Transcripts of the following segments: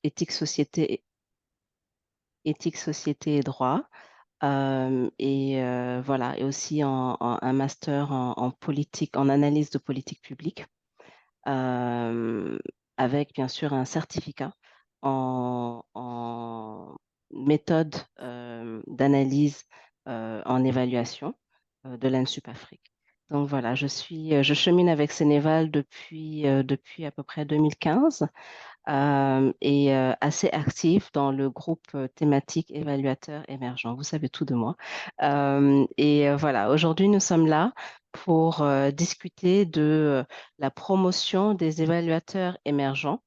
éthique, société et droit. Voilà, et aussi un master en politique, en analyse de politique publique, euh, avec bien sûr un certificat en méthode d'analyse en évaluation de l'ANSUP Afrique. Donc voilà, je chemine avec Sénéval depuis à peu près 2015 et assez actif dans le groupe thématique évaluateur émergent. Vous savez tout de moi. Voilà, aujourd'hui, nous sommes là pour discuter de la promotion des évaluateurs émergents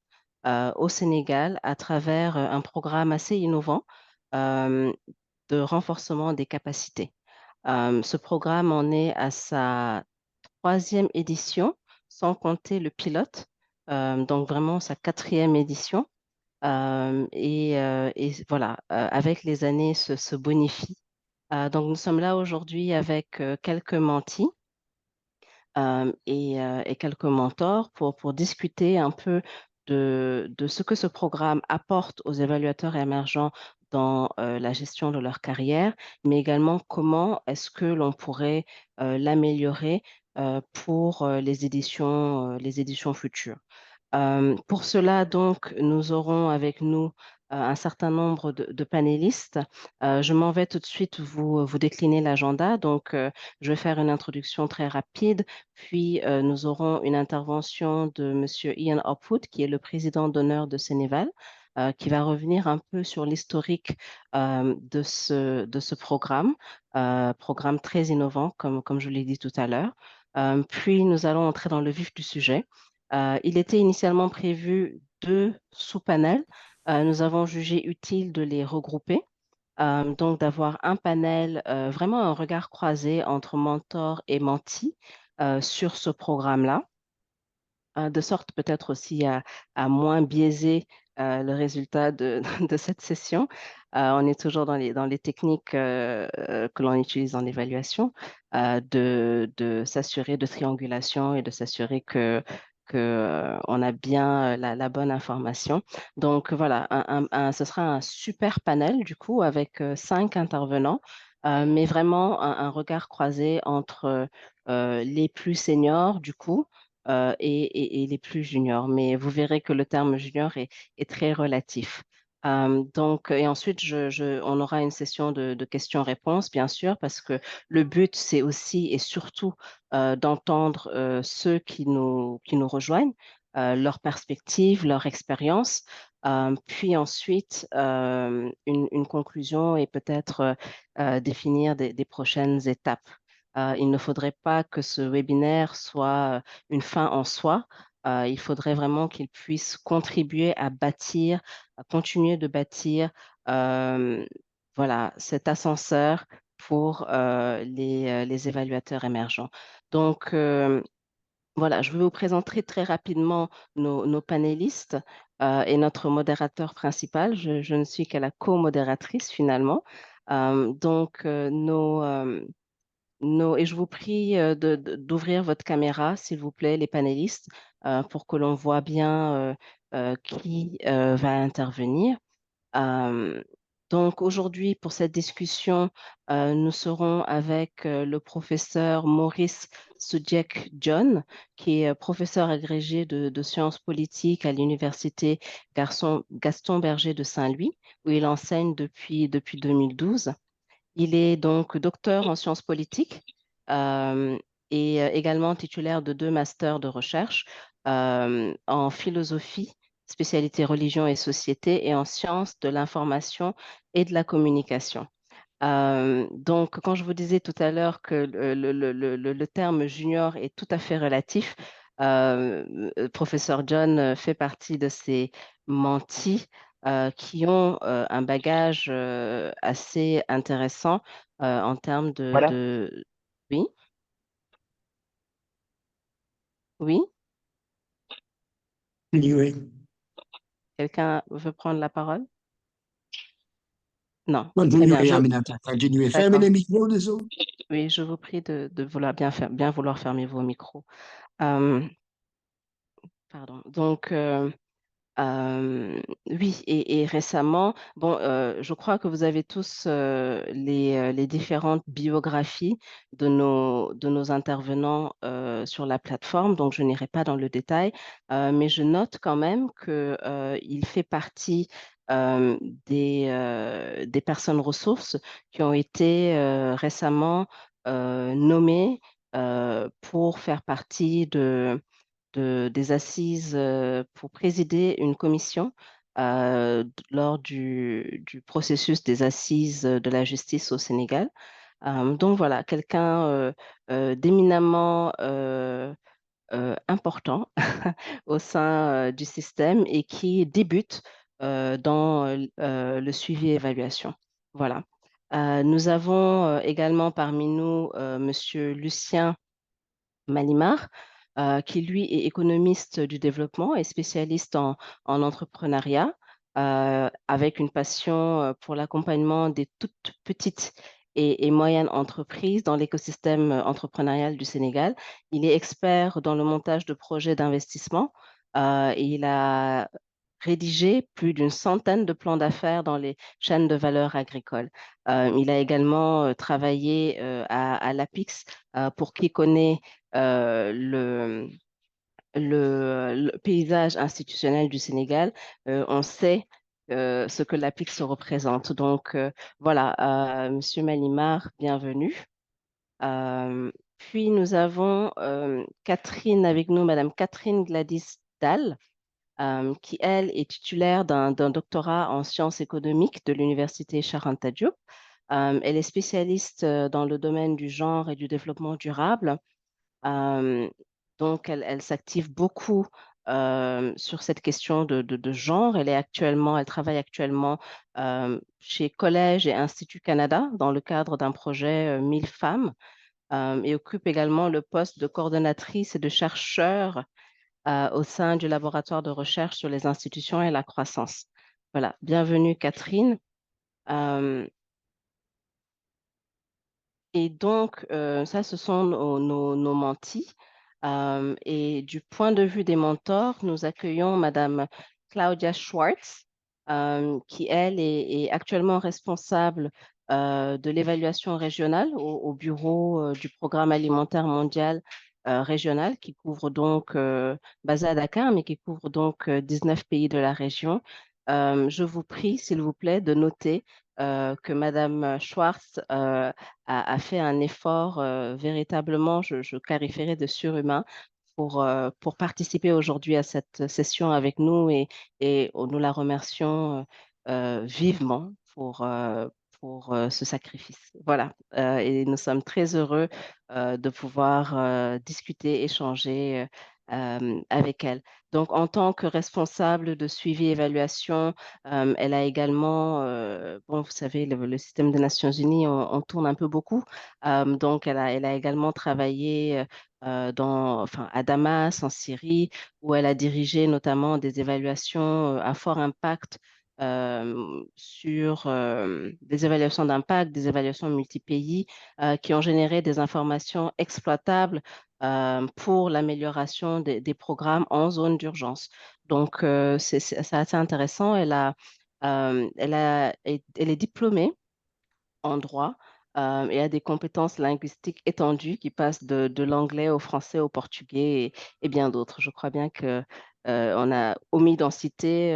au Sénégal à travers un programme assez innovant euh, de renforcement des capacités. Ce programme en est à sa troisième édition, sans compter le pilote, donc vraiment sa quatrième édition. Et voilà, avec les années, se bonifie. Donc nous sommes là aujourd'hui avec quelques mentis et quelques mentors pour discuter un peu de ce que ce programme apporte aux évaluateurs émergents dans la gestion de leur carrière, mais également comment est-ce que l'on pourrait l'améliorer pour les éditions futures. Pour cela, donc, nous aurons avec nous un certain nombre de panélistes. Je m'en vais tout de suite vous décliner l'agenda. Donc, je vais faire une introduction très rapide, puis nous aurons une intervention de Monsieur Ian Hopwood, qui est le président d'honneur de Sénéval, qui va revenir un peu sur l'historique de ce programme très innovant, comme je l'ai dit tout à l'heure. Puis, nous allons entrer dans le vif du sujet. Il était initialement prévu deux sous-panels. Nous avons jugé utile de les regrouper, donc d'avoir un panel, vraiment un regard croisé entre mentor et menti sur ce programme-là, de sorte peut-être aussi à moins biaiser le résultat de cette session. On est toujours dans les techniques que l'on utilise en évaluation, de s'assurer de triangulation et de s'assurer que on a bien la bonne information. Donc voilà, ce sera un super panel du coup avec 5 intervenants, mais vraiment un regard croisé entre les plus seniors du coup et les plus juniors. Mais vous verrez que le terme junior est très relatif. Donc, et ensuite, on aura une session de questions-réponses, bien sûr, parce que le but, c'est aussi et surtout d'entendre ceux qui nous rejoignent, leurs perspectives, leur expérience, puis ensuite une conclusion et peut-être définir des prochaines étapes. Il ne faudrait pas que ce webinaire soit une fin en soi. Il faudrait vraiment qu'il puisse contribuer à bâtir, à continuer de bâtir euh, voilà, cet ascenseur pour les évaluateurs émergents. Donc, voilà, je vais vous présenter très rapidement nos panélistes et notre modérateur principal. Je ne suis qu'à la co-modératrice finalement. Donc, et je vous prie d'ouvrir votre caméra, s'il vous plaît, les panélistes, pour que l'on voit bien qui va intervenir. Euh, donc aujourd'hui, pour cette discussion, nous serons avec le professeur Maurice Sudjek John, qui est professeur agrégé de sciences politiques à l'université Gaston Berger de Saint-Louis, où il enseigne depuis 2012. Il est donc docteur en sciences politiques euh, et également titulaire de 2 masters de recherche en philosophie, spécialité religion et société, et en sciences de l'information et de la communication. Donc, quand je vous disais tout à l'heure que le terme junior est tout à fait relatif, professeur John fait partie de ces mentis qui ont un bagage assez intéressant en termes Voilà. Oui, oui, Anyway. quelqu'un veut prendre la parole? Non, très bien, Continuez, Aminata. Continuez. Fermez d'accord. les micros des autres. Oui, je vous prie de vouloir bien vouloir fermer vos micros. Euh, Pardon. Donc, Oui et récemment, bon, je crois que vous avez tous, les différentes biographies de nos intervenants, sur la plateforme, donc je n'irai pas dans le détail, mais je note quand même que, il fait partie, hem, des personnes ressources qui ont été, récemment, nommées, pour faire partie des assises, pour présider une commission, lors du processus des assises, de la justice au Sénégal. Donc voilà, quelqu'un, d'éminemment, important au sein, du système et qui débute, dans, le suivi et évaluation. Voilà. Nous avons, également parmi nous, monsieur Lucien Malimar, qui lui est économiste du développement et spécialiste en entrepreneuriat, avec une passion, pour l'accompagnement des toutes petites et moyennes entreprises dans l'écosystème, entrepreneurial du Sénégal. Il est expert dans le montage de projets d'investissement, et il a rédigé plus d'une centaine de plans d'affaires dans les chaînes de valeur agricoles. Il a également, travaillé, à l'APIX, pour qui connaît le le paysage institutionnel du Sénégal, on sait, ce que l'APIX représente. Donc, voilà, monsieur Malimar, bienvenue. Puis nous avons, Catherine avec nous, madame Catherine Gladys Dalle, qui elle est titulaire d'un doctorat en sciences économiques de l'université Cheikh Anta Diop. Elle est spécialiste, dans le domaine du genre et du développement durable. Hem, donc elle s'active beaucoup, sur cette question de genre. Elle travaille actuellement, chez Collège et Institut Canada dans le cadre d'un projet, 1000 femmes, et occupe également le poste de coordonnatrice et de chercheur, au sein du laboratoire de recherche sur les institutions et la croissance. Voilà, bienvenue Catherine. Hem Et donc, ça, ce sont nos mentis. Et du point de vue des mentors, nous accueillons madame Claudia Schwartz, qui elle est actuellement responsable, de l'évaluation régionale au bureau, du Programme alimentaire mondial, régional qui couvre donc, basé à Dakar, mais qui couvre donc, 19 pays de la région. Je vous prie, s'il vous plaît, de noter, que madame Schwartz, a fait un effort, véritablement, je qualifierais de surhumain pour participer aujourd'hui à cette session avec nous et nous la remercions, vivement pour, ce sacrifice. Voilà, et nous sommes très heureux, de pouvoir, discuter, échanger, avec elle. Donc en tant que responsable de suivi évaluation, elle a également, bon, vous savez, le système des Nations unies, on tourne un peu beaucoup. Donc elle a également travaillé, enfin, à Damas, en Syrie, où elle a dirigé notamment des évaluations, à fort impact, des évaluations d'impact, des évaluations multi-pays, qui ont généré des informations exploitables, pour l'amélioration des programmes en zone d'urgence. Donc, c'est assez intéressant. Elle est diplômée en droit, et a des compétences linguistiques étendues qui passent de l'anglais au français, au portugais et bien d'autres. Je crois bien que, on a omis d'en citer,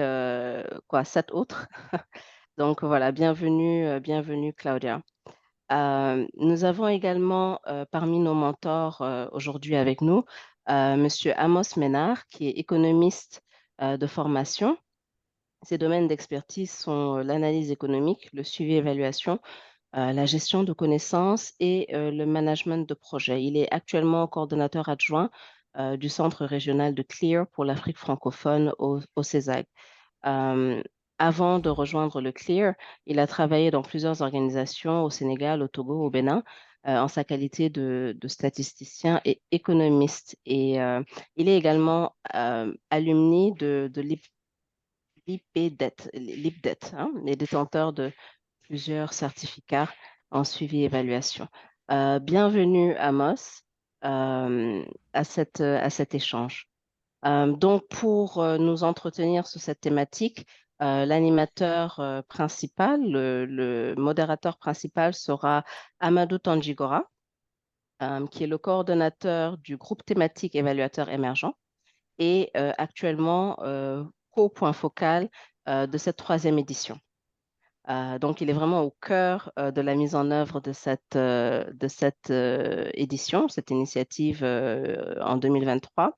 quoi, 7 autres. Donc voilà, bienvenue, bienvenue Claudia. Nous avons également, parmi nos mentors, aujourd'hui avec nous, monsieur Amos Ménard, qui est économiste, de formation. Ses domaines d'expertise sont, l'analyse économique, le suivi évaluation, la gestion de connaissances et le management de projet. Il est actuellement coordonnateur adjoint, du centre régional de CLEAR pour l'Afrique francophone au CESAC. Hem, Avant de rejoindre le CLEAR, il a travaillé dans plusieurs organisations au Sénégal, au Togo, au Bénin, en sa qualité de statisticien et économiste et il est également, alumni de l'IPDET, hein, les détenteurs de plusieurs certificats en suivi et évaluation. Bienvenue Amos, à cet échange. Donc pour, nous entretenir sur cette thématique, l'animateur, principal, le modérateur principal sera Amadou Tandjigora, qui est le coordonnateur du groupe thématique évaluateur émergent et actuellement, co-point focal, de cette 3e édition. Donc il est vraiment au cœur, de la mise en œuvre de cette, édition, cette initiative, en 2023.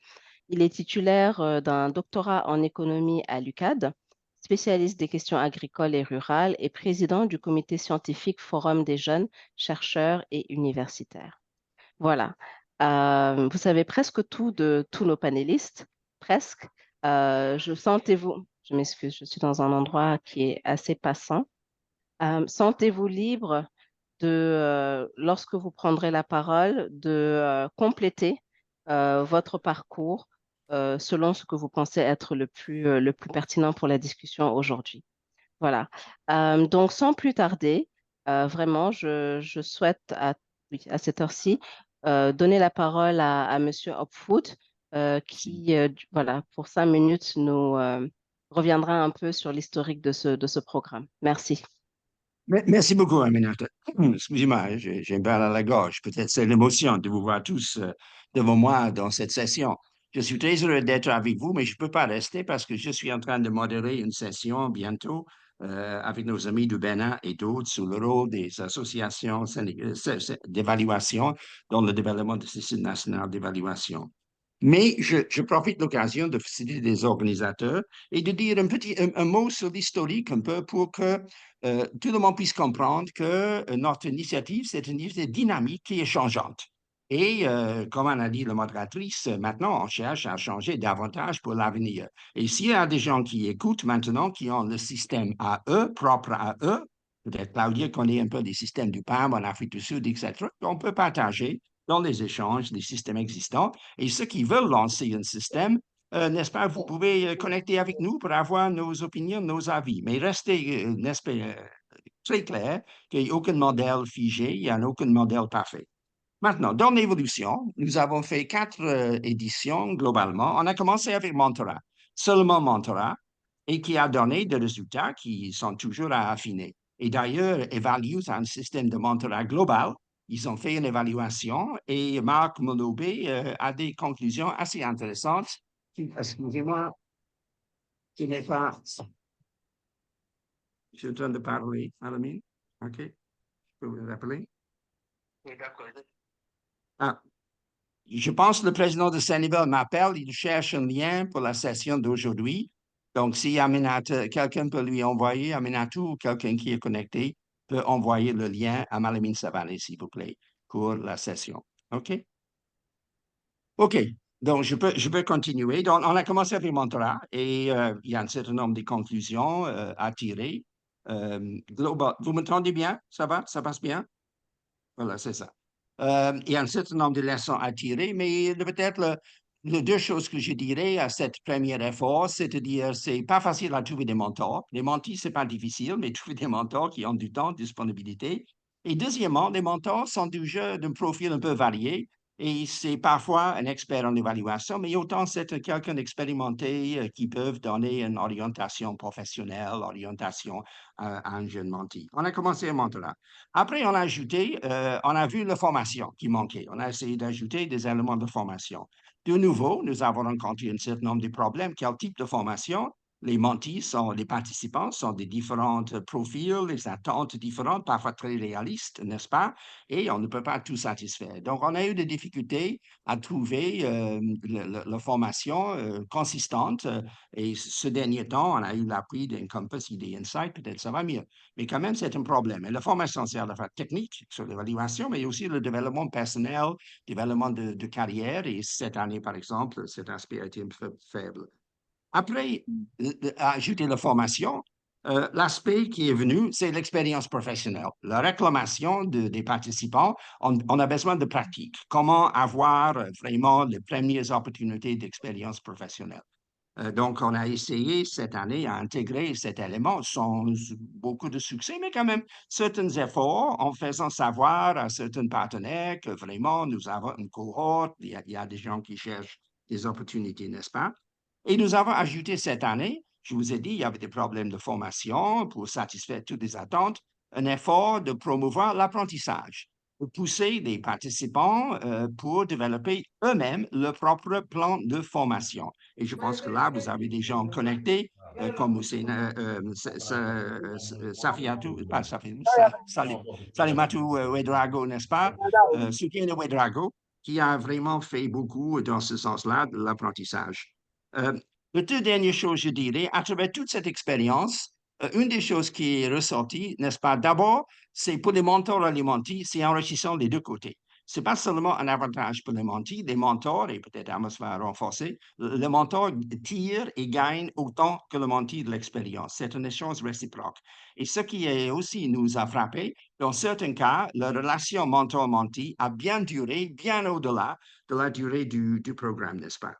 Il est titulaire, d'un doctorat en économie à l'UCAD, spécialiste des questions agricoles et rurales et président du comité scientifique Forum des jeunes chercheurs et universitaires. Voilà. Vous savez presque tout de tous nos panélistes, presque. Je m'excuse, je suis dans un endroit qui est assez passant. Sentez-vous libre de, lorsque vous prendrez la parole, de compléter votre parcours selon ce que vous pensez être le plus pertinent pour la discussion aujourd'hui. Voilà. Donc, sans plus tarder, vraiment, je souhaite oui, à cette heure-ci donner la parole à Monsieur Hopwood, qui, voilà, pour 5 minutes, nous reviendra un peu sur l'historique de ce programme. Merci. Merci beaucoup, Aminata. Excusez-moi, j'ai un mal à la gorge. Peut-être c'est l'émotion de vous voir tous devant moi dans cette session. Je suis très heureux d'être avec vous, mais je ne peux pas rester parce que je suis en train de modérer une session bientôt avec nos amis du Bénin et d'autres sur le rôle des associations d'évaluation dans le développement du système national d'évaluation. Mais je profite de l'occasion de féliciter des organisateurs et de dire un mot sur l'historique un peu pour que tout le monde puisse comprendre que notre initiative, c'est une initiative dynamique et changeante. Et comme on a dit la modératrice, maintenant on cherche à changer davantage pour l'avenir. Et s'il y a des gens qui écoutent maintenant, qui ont le système à eux, propre à eux, peut-être Claudia connaît un peu des systèmes du PAM en Afrique du Sud, etc., on peut partager dans les échanges des systèmes existants. Et ceux qui veulent lancer un système, n'est-ce pas, vous pouvez connecter avec nous pour avoir nos opinions, nos avis. Mais restez, n'est-ce pas, très clair qu'il n'y a aucun modèle figé, il n'y a aucun modèle parfait. Maintenant, dans l'évolution, nous avons fait 4 éditions globalement. On a commencé avec Mentorat, seulement Mentorat, et qui a donné des résultats qui sont toujours à affiner. Et d'ailleurs, Evaluate a un système de mentorat global. Ils ont fait une évaluation et Marc Monobé a des conclusions assez intéressantes. Excusez-moi, qui n'est pas. Je suis en train de parler, Alamine. OK, je peux vous rappeler. Oui, d'accord. Ah, je pense que le président de Sénégal m'appelle, il cherche un lien pour la session d'aujourd'hui. Donc, si Aminata, quelqu'un peut lui envoyer, Aminatou ou quelqu'un qui est connecté peut envoyer le lien à Malamine Savané, s'il vous plaît, pour la session. OK? OK. Donc, je peux continuer. Donc, on a commencé avec Montréal et il y a un certain nombre de conclusions à tirer. Vous m'entendez bien? Ça va? Ça passe bien? Voilà, c'est ça. Il y a un certain nombre de leçons à tirer, mais peut-être les deux choses que je dirais à cette première effort, c'est-à-dire, c'est pas facile à trouver des mentors. Les mentis, c'est pas difficile, mais trouver des mentors qui ont du temps, disponibilité. Et deuxièmement, les mentors sont déjà d'un profil un peu varié. Et c'est parfois un expert en évaluation, mais autant c'est quelqu'un d'expérimenté qui peut donner une orientation professionnelle, orientation à un jeune menti. On a commencé à mentorat. Après, on a ajouté, on a vu la formation qui manquait. On a essayé d'ajouter des éléments de formation. De nouveau, nous avons rencontré un certain nombre de problèmes. Quel type de formation? Les mentis sont, les participants sont des différents profils, les attentes différentes, parfois très réalistes, n'est-ce pas? Et on ne peut pas tout satisfaire. Donc, on a eu des difficultés à trouver la formation consistante. Et ce dernier temps, on a eu l'appui d'Encompass ID Insight, peut-être ça va mieux. Mais quand même, c'est un problème. Et la formation, c'est à la fois technique sur l'évaluation, mais aussi le développement personnel, développement de carrière. Et cette année, par exemple, cet aspect a été un peu faible. Après, ajouter la formation, l'aspect qui est venu, c'est l'expérience professionnelle. La réclamation des participants, on a besoin de pratique. Comment avoir vraiment les premières opportunités d'expérience professionnelle? Donc, on a essayé cette année à intégrer cet élément sans beaucoup de succès, mais quand même certains efforts en faisant savoir à certains partenaires que vraiment nous avons une cohorte, il y a des gens qui cherchent des opportunités, n'est-ce pas? Et nous avons ajouté cette année, je vous ai dit, il y avait des problèmes de formation pour satisfaire toutes les attentes, un effort de promouvoir l'apprentissage, de pousser les participants pour développer eux-mêmes leur propre plan de formation. Et je pense que là, vous avez des gens connectés comme Hussein Safiatou, pas Safiatou, Salimatou Ouedraogo, n'est-ce pas? Soufiane Ouedraogo, qui a vraiment fait beaucoup dans ce sens-là de l'apprentissage. Les deux dernières choses, je dirais, à travers toute cette expérience, une des choses qui est ressortie, n'est-ce pas, d'abord, c'est pour les mentors alimentaires, c'est enrichissant des deux côtés. Ce n'est pas seulement un avantage pour les mentors, et peut-être Amos va renforcer, le mentor tire et gagne autant que le menti de l'expérience. C'est une échange réciproque. Et ce qui est aussi nous a frappé, dans certains cas, la relation mentor-menti a bien duré, bien au-delà de la durée du programme, n'est-ce pas?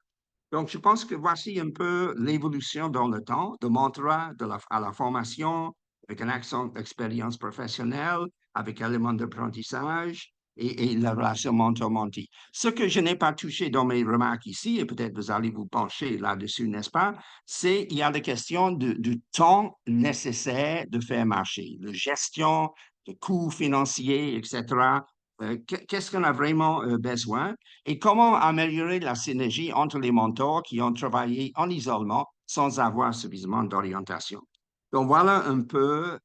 Donc, je pense que voici un peu l'évolution dans le temps de mentorat à la formation, avec un accent d'expérience professionnelle, avec éléments d'apprentissage et la relation mentor-menti. Ce que je n'ai pas touché dans mes remarques ici, et peut-être vous allez vous pencher là-dessus, n'est-ce pas, c'est il y a la question du temps nécessaire de faire marcher, la gestion, de coûts financiers, etc. Qu'est-ce qu'on a vraiment besoin? Et comment améliorer la synergie entre les mentors qui ont travaillé en isolement sans avoir suffisamment d'orientation. Donc voilà un peu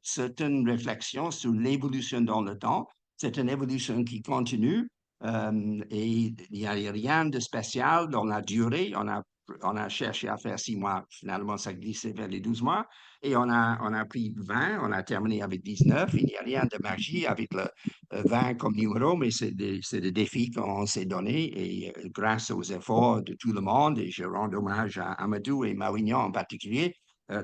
certaines réflexions sur l'évolution dans le temps. C'est une évolution qui continue et il n'y a rien de spécial dans la durée. On a cherché à faire 6 mois, finalement ça glissait vers les 12 mois et on a pris 20, on a terminé avec 19. Il n'y a rien de magie avec le 20 comme numéro, mais c'est des défis qu'on s'est donnés et grâce aux efforts de tout le monde, et je rends hommage à Amadou et Mawignon en particulier,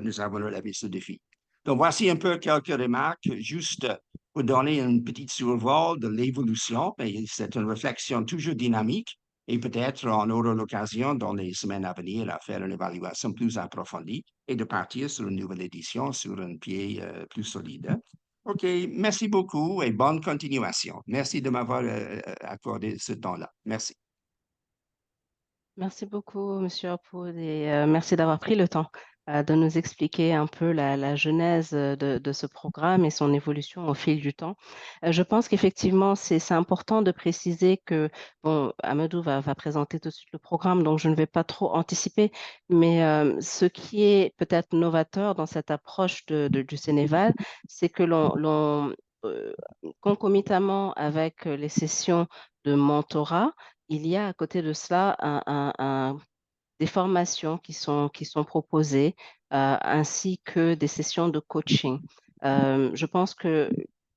nous avons relevé ce défi. Donc, voici un peu quelques remarques, juste pour donner une petite survol de l'évolution, mais c'est une réflexion toujours dynamique et peut-être on aura l'occasion dans les semaines à venir à faire une évaluation plus approfondie et de partir sur une nouvelle édition sur un pied plus solide. OK, merci beaucoup et bonne continuation. Merci de m'avoir accordé ce temps-là. Merci. Merci beaucoup, Monsieur Harpoud, et merci d'avoir pris le temps de nous expliquer un peu la genèse de ce programme et son évolution au fil du temps. Je pense qu'effectivement, c'est important de préciser que, bon, Amadou va présenter tout de suite le programme, donc je ne vais pas trop anticiper, mais ce qui est peut-être novateur dans cette approche du Sénéval, c'est que euh, concomitamment avec les sessions de mentorat, il y a à côté de cela des formations qui sont proposées, ainsi que des sessions de coaching. Je pense que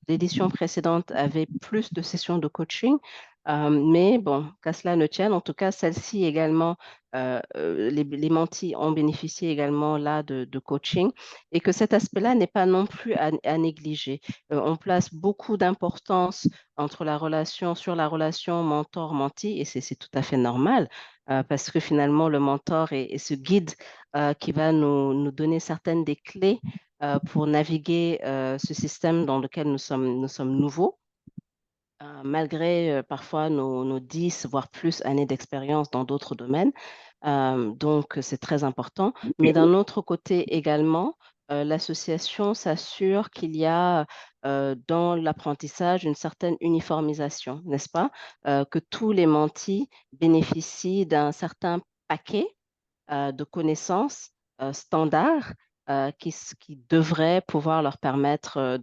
l'édition précédente avait plus de sessions de coaching, mais bon, qu'à cela ne tienne, en tout cas, celle-ci également, les mentis ont bénéficié également là de coaching et que cet aspect-là n'est pas non plus à négliger. On place beaucoup d'importance sur la relation mentor-menti et c'est tout à fait normal parce que finalement, le mentor est ce guide qui va nous donner certaines des clés pour naviguer ce système dans lequel nous sommes nouveaux. Malgré parfois nos 10, voire plus années d'expérience dans d'autres domaines. Donc, c'est très important. Mais d'un autre côté également, l'association s'assure qu'il y a dans l'apprentissage une certaine uniformisation, n'est-ce pas? Que tous les mentis bénéficient d'un certain paquet de connaissances standards qui devraient pouvoir leur permettre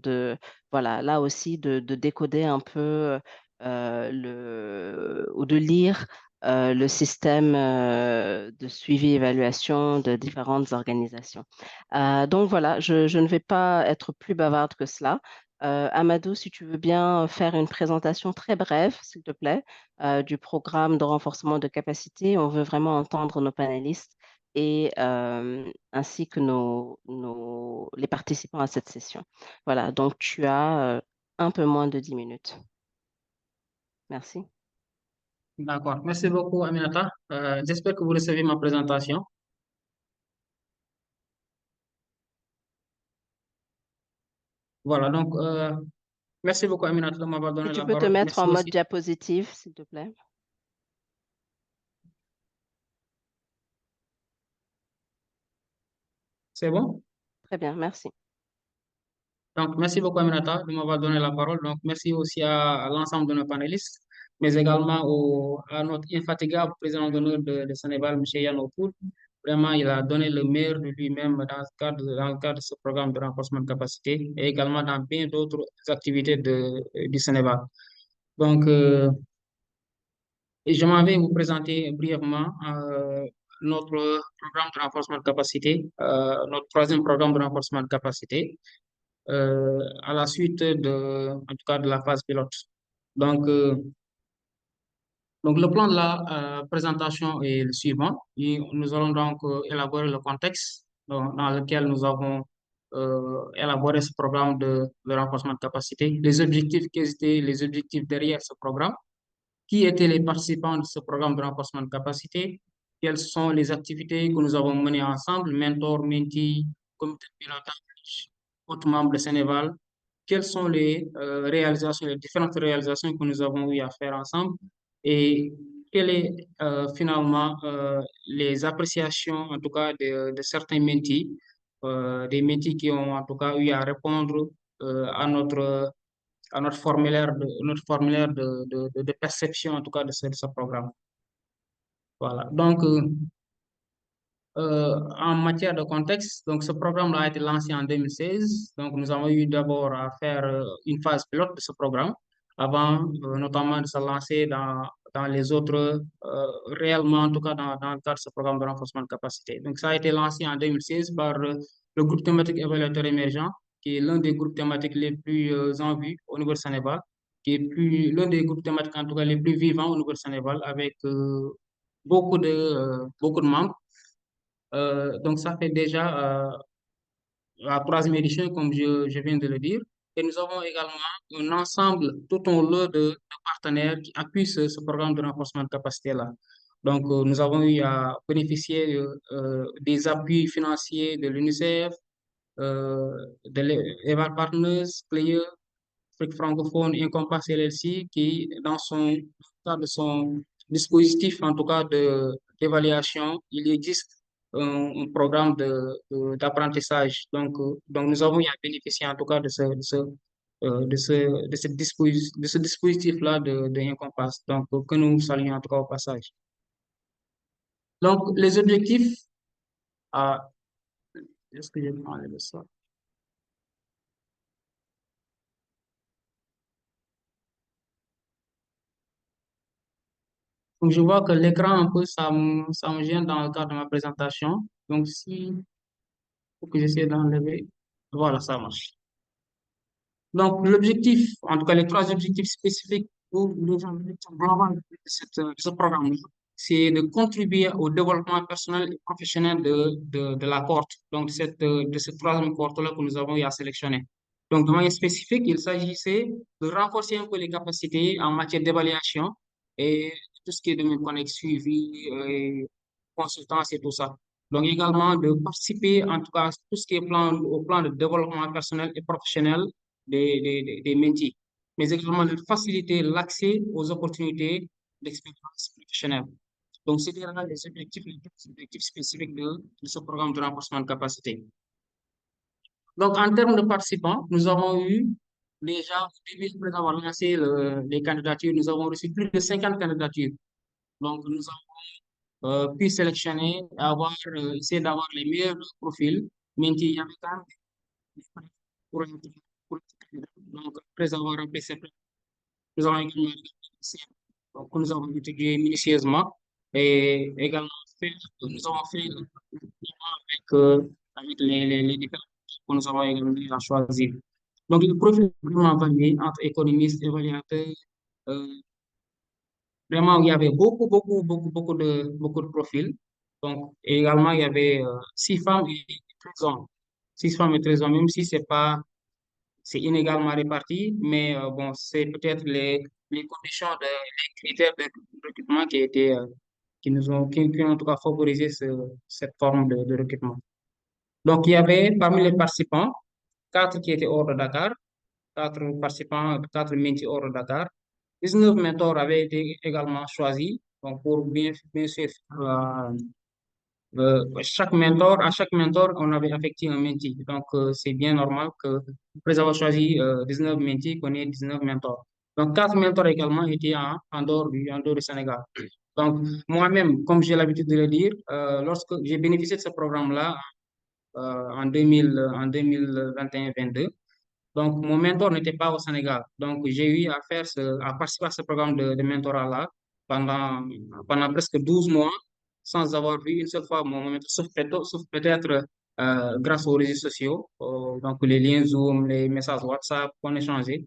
voilà, là aussi, de décoder un peu ou de lire le système de suivi-évaluation de différentes organisations. Donc voilà, je ne vais pas être plus bavarde que cela. Amadou, si tu veux bien faire une présentation très brève, s'il te plaît, du programme de renforcement de capacité. On veut vraiment entendre nos panélistes et ainsi que les participants à cette session. Voilà, donc tu as un peu moins de 10 minutes. Merci. D'accord. Merci beaucoup, Aminata. J'espère que vous recevez ma présentation. Voilà, donc, merci beaucoup, Aminata, de m'avoir Et donné tu la peux te parole. mettre en Merci mode aussi. diapositive, s'il te plaît. C'est bon? Très bien, merci. Donc, merci beaucoup, Aminata, de m'avoir donné la parole. Donc, merci aussi à l'ensemble de nos panélistes, mais également à notre infatigable président d'honneur de Sénégal, M. Yann Opoul. Vraiment, il a donné le meilleur de lui-même dans le cadre de ce programme de renforcement de capacité et également dans bien d'autres activités du Sénégal. Donc, et je m'en vais vous présenter brièvement notre programme de renforcement de capacité, notre troisième programme de renforcement de capacité à la suite en tout cas, de la phase pilote. Donc, le plan de la présentation est le suivant. Et nous allons donc élaborer le contexte dans lequel nous avons élaboré ce programme de renforcement de capacité, les objectifs, quels étaient les objectifs derrière ce programme, qui étaient les participants de ce programme de renforcement de capacité, quelles sont les activités que nous avons menées ensemble, mentor, mentee, comité de pilotage, autres membres de Sénéval, quelles sont les réalisations, les différentes réalisations que nous avons eu à faire ensemble et quelles est finalement les appréciations, en tout cas, de certains mentees, des mentees qui ont en tout cas eu à répondre à notre formulaire de perception, en tout cas, de ce programme. Voilà. Donc, en matière de contexte, donc ce programme a été lancé en 2016. Donc, nous avons eu d'abord à faire une phase pilote de ce programme avant notamment de se lancer dans les autres, réellement en tout cas dans le cadre de ce programme de renforcement de capacité. Donc, ça a été lancé en 2016 par le groupe thématique évaluateur émergent, qui est l'un des groupes thématiques les plus en vue au niveau de Sénégal, qui est l'un des groupes thématiques en tout cas les plus vivants au niveau de Sénégal, avec beaucoup de membres. Donc, ça fait déjà la troisième édition, comme je viens de le dire. Et nous avons également un ensemble, tout un lot de partenaires qui appuient ce programme de renforcement de capacité-là. Donc, nous avons eu à bénéficier des appuis financiers de l'UNICEF, de l'Eval Partners, Player, Afrique francophone, Encompass LLC, qui, dans de son dispositif, en tout cas, d'évaluation, il existe un programme d'apprentissage. Donc, nous avons eu à bénéficier, en tout cas, de ce dispositif-là de Encompass, donc, que nous saluons, en tout cas, au passage. Donc, les objectifs, ah, est-ce que je vais parler de ça? Donc, je vois que l'écran, un peu, ça me gêne dans le cadre de ma présentation. Donc, faut que j'essaie d'enlever. Voilà, ça marche. Donc, l'objectif, en tout cas, les trois objectifs spécifiques ou les objectifs globaux de ce programme, c'est de contribuer au développement personnel et professionnel de la cohorte, donc de cette troisième cohorte-là que nous avons eu à sélectionner. Donc, de manière spécifique, il s'agissait de renforcer un peu les capacités en matière d'évaluation et tout ce qui est domaine connexe, suivi, consultance et tout ça. Donc, également de participer, en tout cas, à tout ce qui est au plan de développement personnel et professionnel des mentees, mais également de faciliter l'accès aux opportunités d'expérience professionnelle. Donc, c'était là les objectifs spécifiques de ce programme de renforcement de capacité. Donc, en termes de participants, nous avons eu déjà, après avoir lancé les candidatures, nous avons reçu plus de 50 candidatures. Donc, nous avons pu sélectionner, essayer d'avoir les meilleurs profils, mais il y avait quand même des frais pour être candidat. Donc, après avoir rempli ces frais, nous avons également donc, nous avons étudié minutieusement et également nous avons fait avec les différents que nous avons également choisi. Donc, le profil est vraiment varié entre économistes, évaluateurs. euh, Vraiment, il y avait beaucoup de profils. Donc, et également, il y avait 6 femmes et 13 hommes. 6 femmes et 13 hommes, même si c'est inégalement réparti, mais bon, c'est peut-être les conditions, les critères de recrutement qui ont en tout cas favorisé cette forme de recrutement. Donc, il y avait parmi les participants 4 qui étaient hors de Dakar, 4 participants, 4 mentis hors de Dakar. 19 mentors avaient été également choisis donc pour bien sûr à chaque mentor, on avait affecté un mentee. Donc, c'est bien normal que, après avoir choisi 19 mentees, qu'on ait 19 mentors. Donc, 4 mentors également étaient en dehors du Sénégal. Donc, moi-même, comme j'ai l'habitude de le dire, lorsque j'ai bénéficié de ce programme-là en 2021-22, donc mon mentor n'était pas au Sénégal. Donc, j'ai eu à participer à ce programme de mentorat-là pendant, pendant presque 12 mois sans avoir vu une seule fois mon mentor, sauf peut-être grâce aux réseaux sociaux, donc les liens Zoom, les messages WhatsApp qu'on échangeait.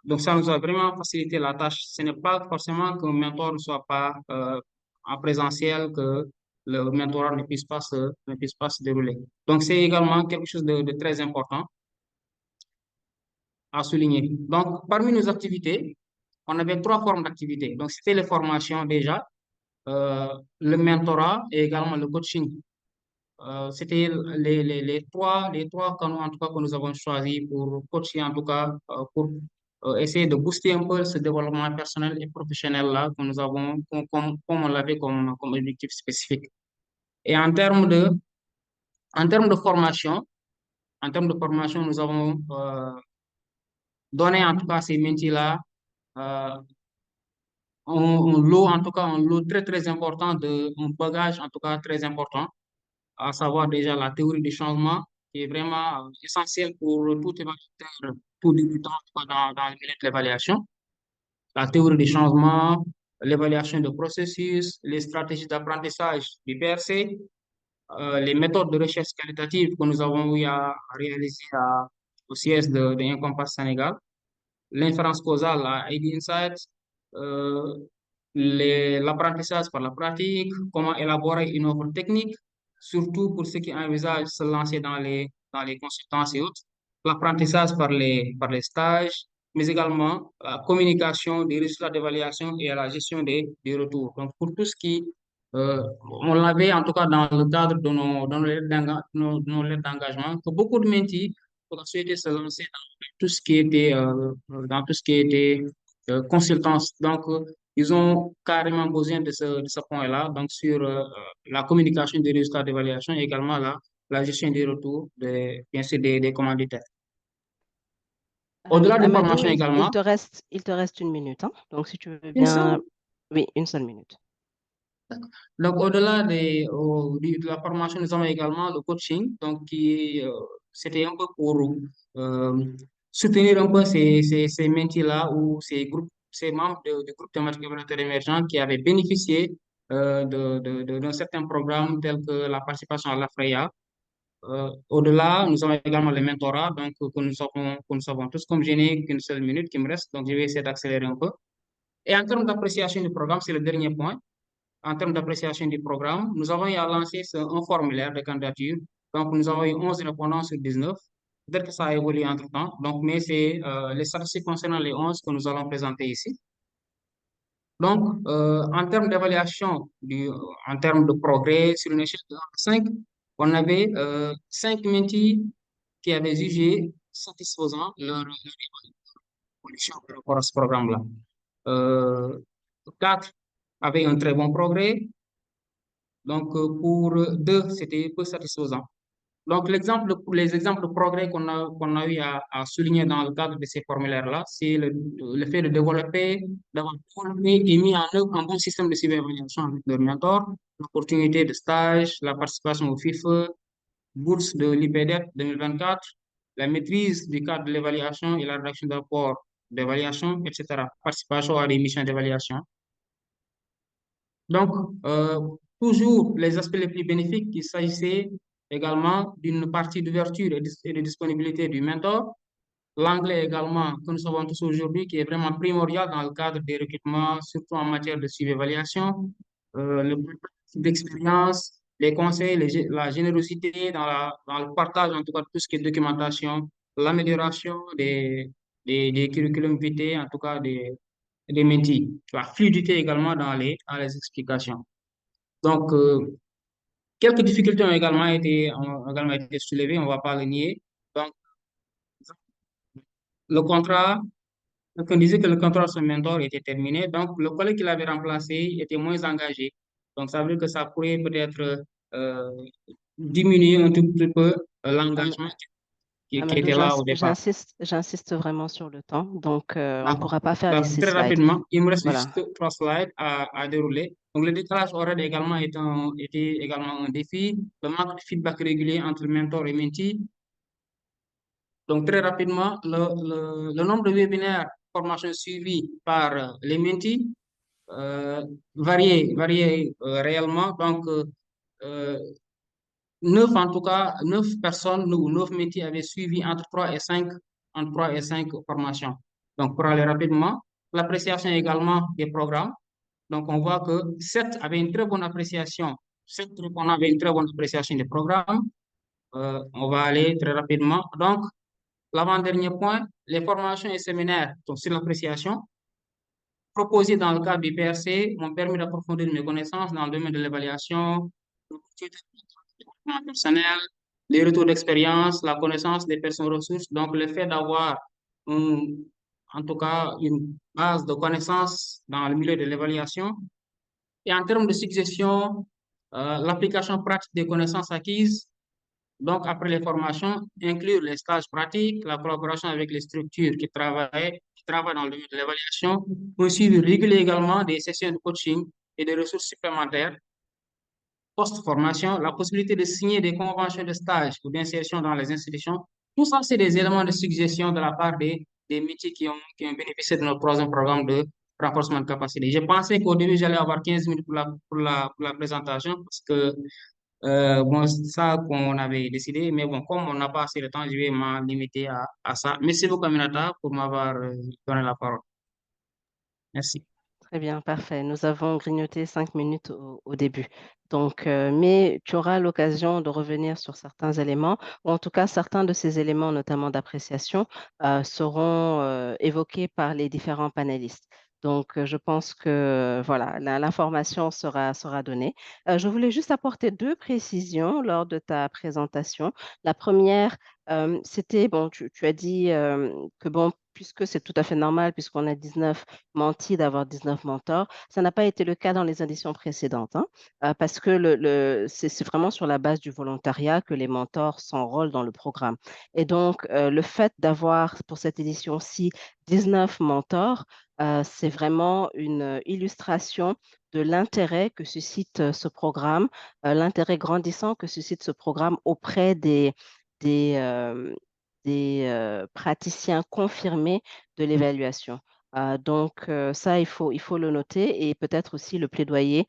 Donc, ça nous a vraiment facilité la tâche. Ce n'est pas forcément qu'un mentor ne soit pas en présentiel, que le mentorat ne puisse pas se dérouler. Donc, c'est également quelque chose de très important à souligner. Donc, parmi nos activités, on avait trois formes d'activités. Donc, c'était les formations déjà, euh, le mentorat et également le coaching. C'était les trois canaux en tout cas que nous avons choisis pour coacher en tout cas pour essayer de booster un peu ce développement personnel et professionnel là que nous avons comme on l'avait comme objectif spécifique. Et en termes de formation, nous avons donné en tout cas ces métiers là euh, un lot très très important un bagage en tout cas très important, à savoir déjà la théorie du changement, qui est vraiment essentielle pour tout évaluateur, tout débutant en tout cas, dans le milieu de l'évaluation. La théorie du changement, l'évaluation de processus, les stratégies d'apprentissage du PRC, les méthodes de recherche qualitative que nous avons eu à réaliser au CS de Encompass Sénégal, l'inférence causale à ID Insights, euh, l'apprentissage par la pratique, comment élaborer une offre technique, surtout pour ceux qui envisagent de se lancer dans les consultances et autres, l'apprentissage par les stages, mais également la communication des résultats d'évaluation et la gestion des retours. Donc, pour tout ce qui, on l'avait en tout cas dans le cadre de nos lettres d'engagement, que beaucoup de mentis ont souhaité se lancer tout ce qui était, dans tout ce qui était consultance. Donc, ils ont carrément besoin de ce point-là, donc sur la communication des résultats d'évaluation et également la gestion des retours, bien sûr, des commanditaires. Au-delà des Amadou, formations également, il te reste une minute, hein. Donc, si tu veux une bien, seule. oui, une seule minute. Donc, au-delà de la formation, nous avons également le coaching, donc c'était un peu pour euh, soutenir un peu ces métiers-là ou ces membres du groupe thématique évaluateur émergent qui avaient bénéficié d'un certain programme tel que la participation à l'AFREA. Au-delà, nous avons également le mentorat, donc que nous savons tous. Comme je n'ai qu'une seule minute qui me reste, donc je vais essayer d'accélérer un peu. Et en termes d'appréciation du programme, c'est le dernier point. En termes d'appréciation du programme, nous avons eu à lancer un formulaire de candidature. Donc, nous avons eu 11 répondants sur 19. Peut-être que ça a évolué entre-temps. Donc, mais c'est les statistiques concernant les 11 que nous allons présenter ici. Donc, en termes d'évaluation, en termes de progrès sur une échelle de 1 à 5, on avait 5 mentis qui avaient jugé satisfaisant leur évolution par rapport à ce programme-là. 4 avaient un très bon progrès. Donc, pour deux, c'était peu satisfaisant. Donc, les exemples de progrès qu'on a eu à souligner dans le cadre de ces formulaires-là, c'est le fait de d'avoir développé et mis en œuvre un bon système de surévaluation avec leur mentor, l'opportunité de stage, la participation au FIFE, bourse de l'IPDEP 2024, la maîtrise du cadre de l'évaluation et la rédaction d'un rapport d'évaluation, etc. Participation à des missions d'évaluation. Donc, toujours les aspects les plus bénéfiques, il s'agissait également d'une partie d'ouverture et de disponibilité du mentor. L'anglais également, que nous savons tous aujourd'hui, qui est vraiment primordial dans le cadre des recrutements, surtout en matière de suivi-évaluation. Le d'expérience, les conseils, la générosité dans le partage, en tout cas, de tout ce qui est documentation, l'amélioration des curriculum vitae, en tout cas des mentis, la fluidité également dans les explications. Donc, quelques difficultés ont également été soulevées, on ne va pas le nier. Donc, le contrat, donc on disait que le contrat de son mentor était terminé, donc le collègue qui l'avait remplacé était moins engagé. Donc, ça veut dire que ça pourrait peut-être diminuer un tout petit peu l'engagement qui Amadou, était là au départ. j'insiste vraiment sur le temps. Donc, on ne D'accord. pourra pas faire les Donc, 6 très slides. rapidement, il me reste Voilà. juste 3 slides à dérouler. Donc, le décalage horaire également était également un défi. Le manque de feedback régulier entre mentor et mentee. Donc, très rapidement, le nombre de webinaires, formations suivies par les mentees variait réellement. Donc, euh, 9 en tout cas, 9 personnes ou 9 métiers avaient suivi entre 3 et 5 formations. Donc, pour aller rapidement, l'appréciation également des programmes. Donc, on voit que 7 avaient une très bonne appréciation. 7 répondants avaient une très bonne appréciation des programmes. On va aller très rapidement. Donc, l'avant-dernier point, les formations et séminaires donc, sur l'appréciation proposés dans le cadre du PRC m'ont permis d'approfondir mes connaissances dans le domaine de l'évaluation, développement personnel, les retours d'expérience, la connaissance des personnes ressources. Donc, le fait d'avoir, en tout cas, une base de connaissances dans le milieu de l'évaluation. Et en termes de suggestions, l'application pratique des connaissances acquises. Donc, après les formations, inclure les stages pratiques, la collaboration avec les structures qui travaillent dans le domaine de l'évaluation, aussi réguler également des sessions de coaching et des ressources supplémentaires post-formation, la possibilité de signer des conventions de stage ou d'insertion dans les institutions. Tout ça, c'est des éléments de suggestion de la part des métiers qui ont bénéficié de notre troisième programme de renforcement de capacité. J'ai pensé qu'au début, j'allais avoir 15 minutes pour la présentation parce que bon, c'est ça qu'on avait décidé. Mais bon, comme on n'a pas assez de temps, je vais m'en limiter à ça. Merci beaucoup, Aminata, pour m'avoir donné la parole. Merci. Très bien, parfait. Nous avons grignoté 5 minutes au début. Donc, mais tu auras l'occasion de revenir sur certains éléments, ou en tout cas certains de ces éléments, notamment d'appréciation, seront évoqués par les différents panélistes. Donc, je pense que voilà, l'information sera donnée. Je voulais juste apporter 2 précisions lors de ta présentation. La première, c'était, bon, tu as dit que, bon, puisque c'est tout à fait normal, puisqu'on a 19 menti d'avoir 19 mentors. Ça n'a pas été le cas dans les éditions précédentes, hein, parce que c'est vraiment sur la base du volontariat que les mentors s'enrôlent dans le programme. Et donc, le fait d'avoir pour cette édition-ci 19 mentors, c'est vraiment une illustration de l'intérêt que suscite ce programme, l'intérêt grandissant que suscite ce programme auprès des, euh, des praticiens confirmés de l'évaluation. Donc, ça, il faut le noter et peut-être aussi le plaidoyer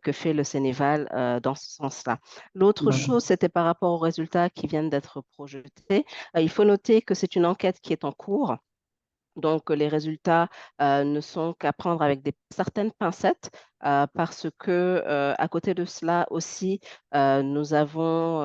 que fait le Sénéval dans ce sens-là. L'autre D'accord. chose, c'était par rapport aux résultats qui viennent d'être projetés. Il faut noter que c'est une enquête qui est en cours. Donc, les résultats ne sont qu'à prendre avec certaines pincettes parce que, à côté de cela aussi, nous avons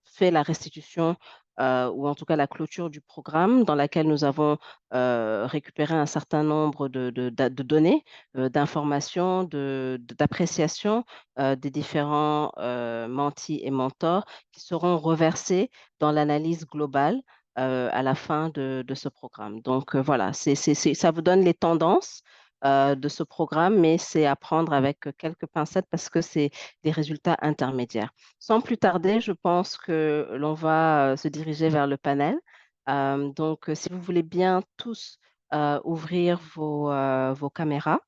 fait la restitution ou en tout cas la clôture du programme dans laquelle nous avons récupéré un certain nombre de données, d'informations, d'appréciations des différents mentis et mentors qui seront reversés dans l'analyse globale à la fin de ce programme. Donc voilà, ça vous donne les tendances de ce programme, mais c'est à prendre avec quelques pincettes parce que c'est des résultats intermédiaires. Sans plus tarder, je pense que l'on va se diriger vers le panel. Donc, si vous voulez bien tous ouvrir vos caméras,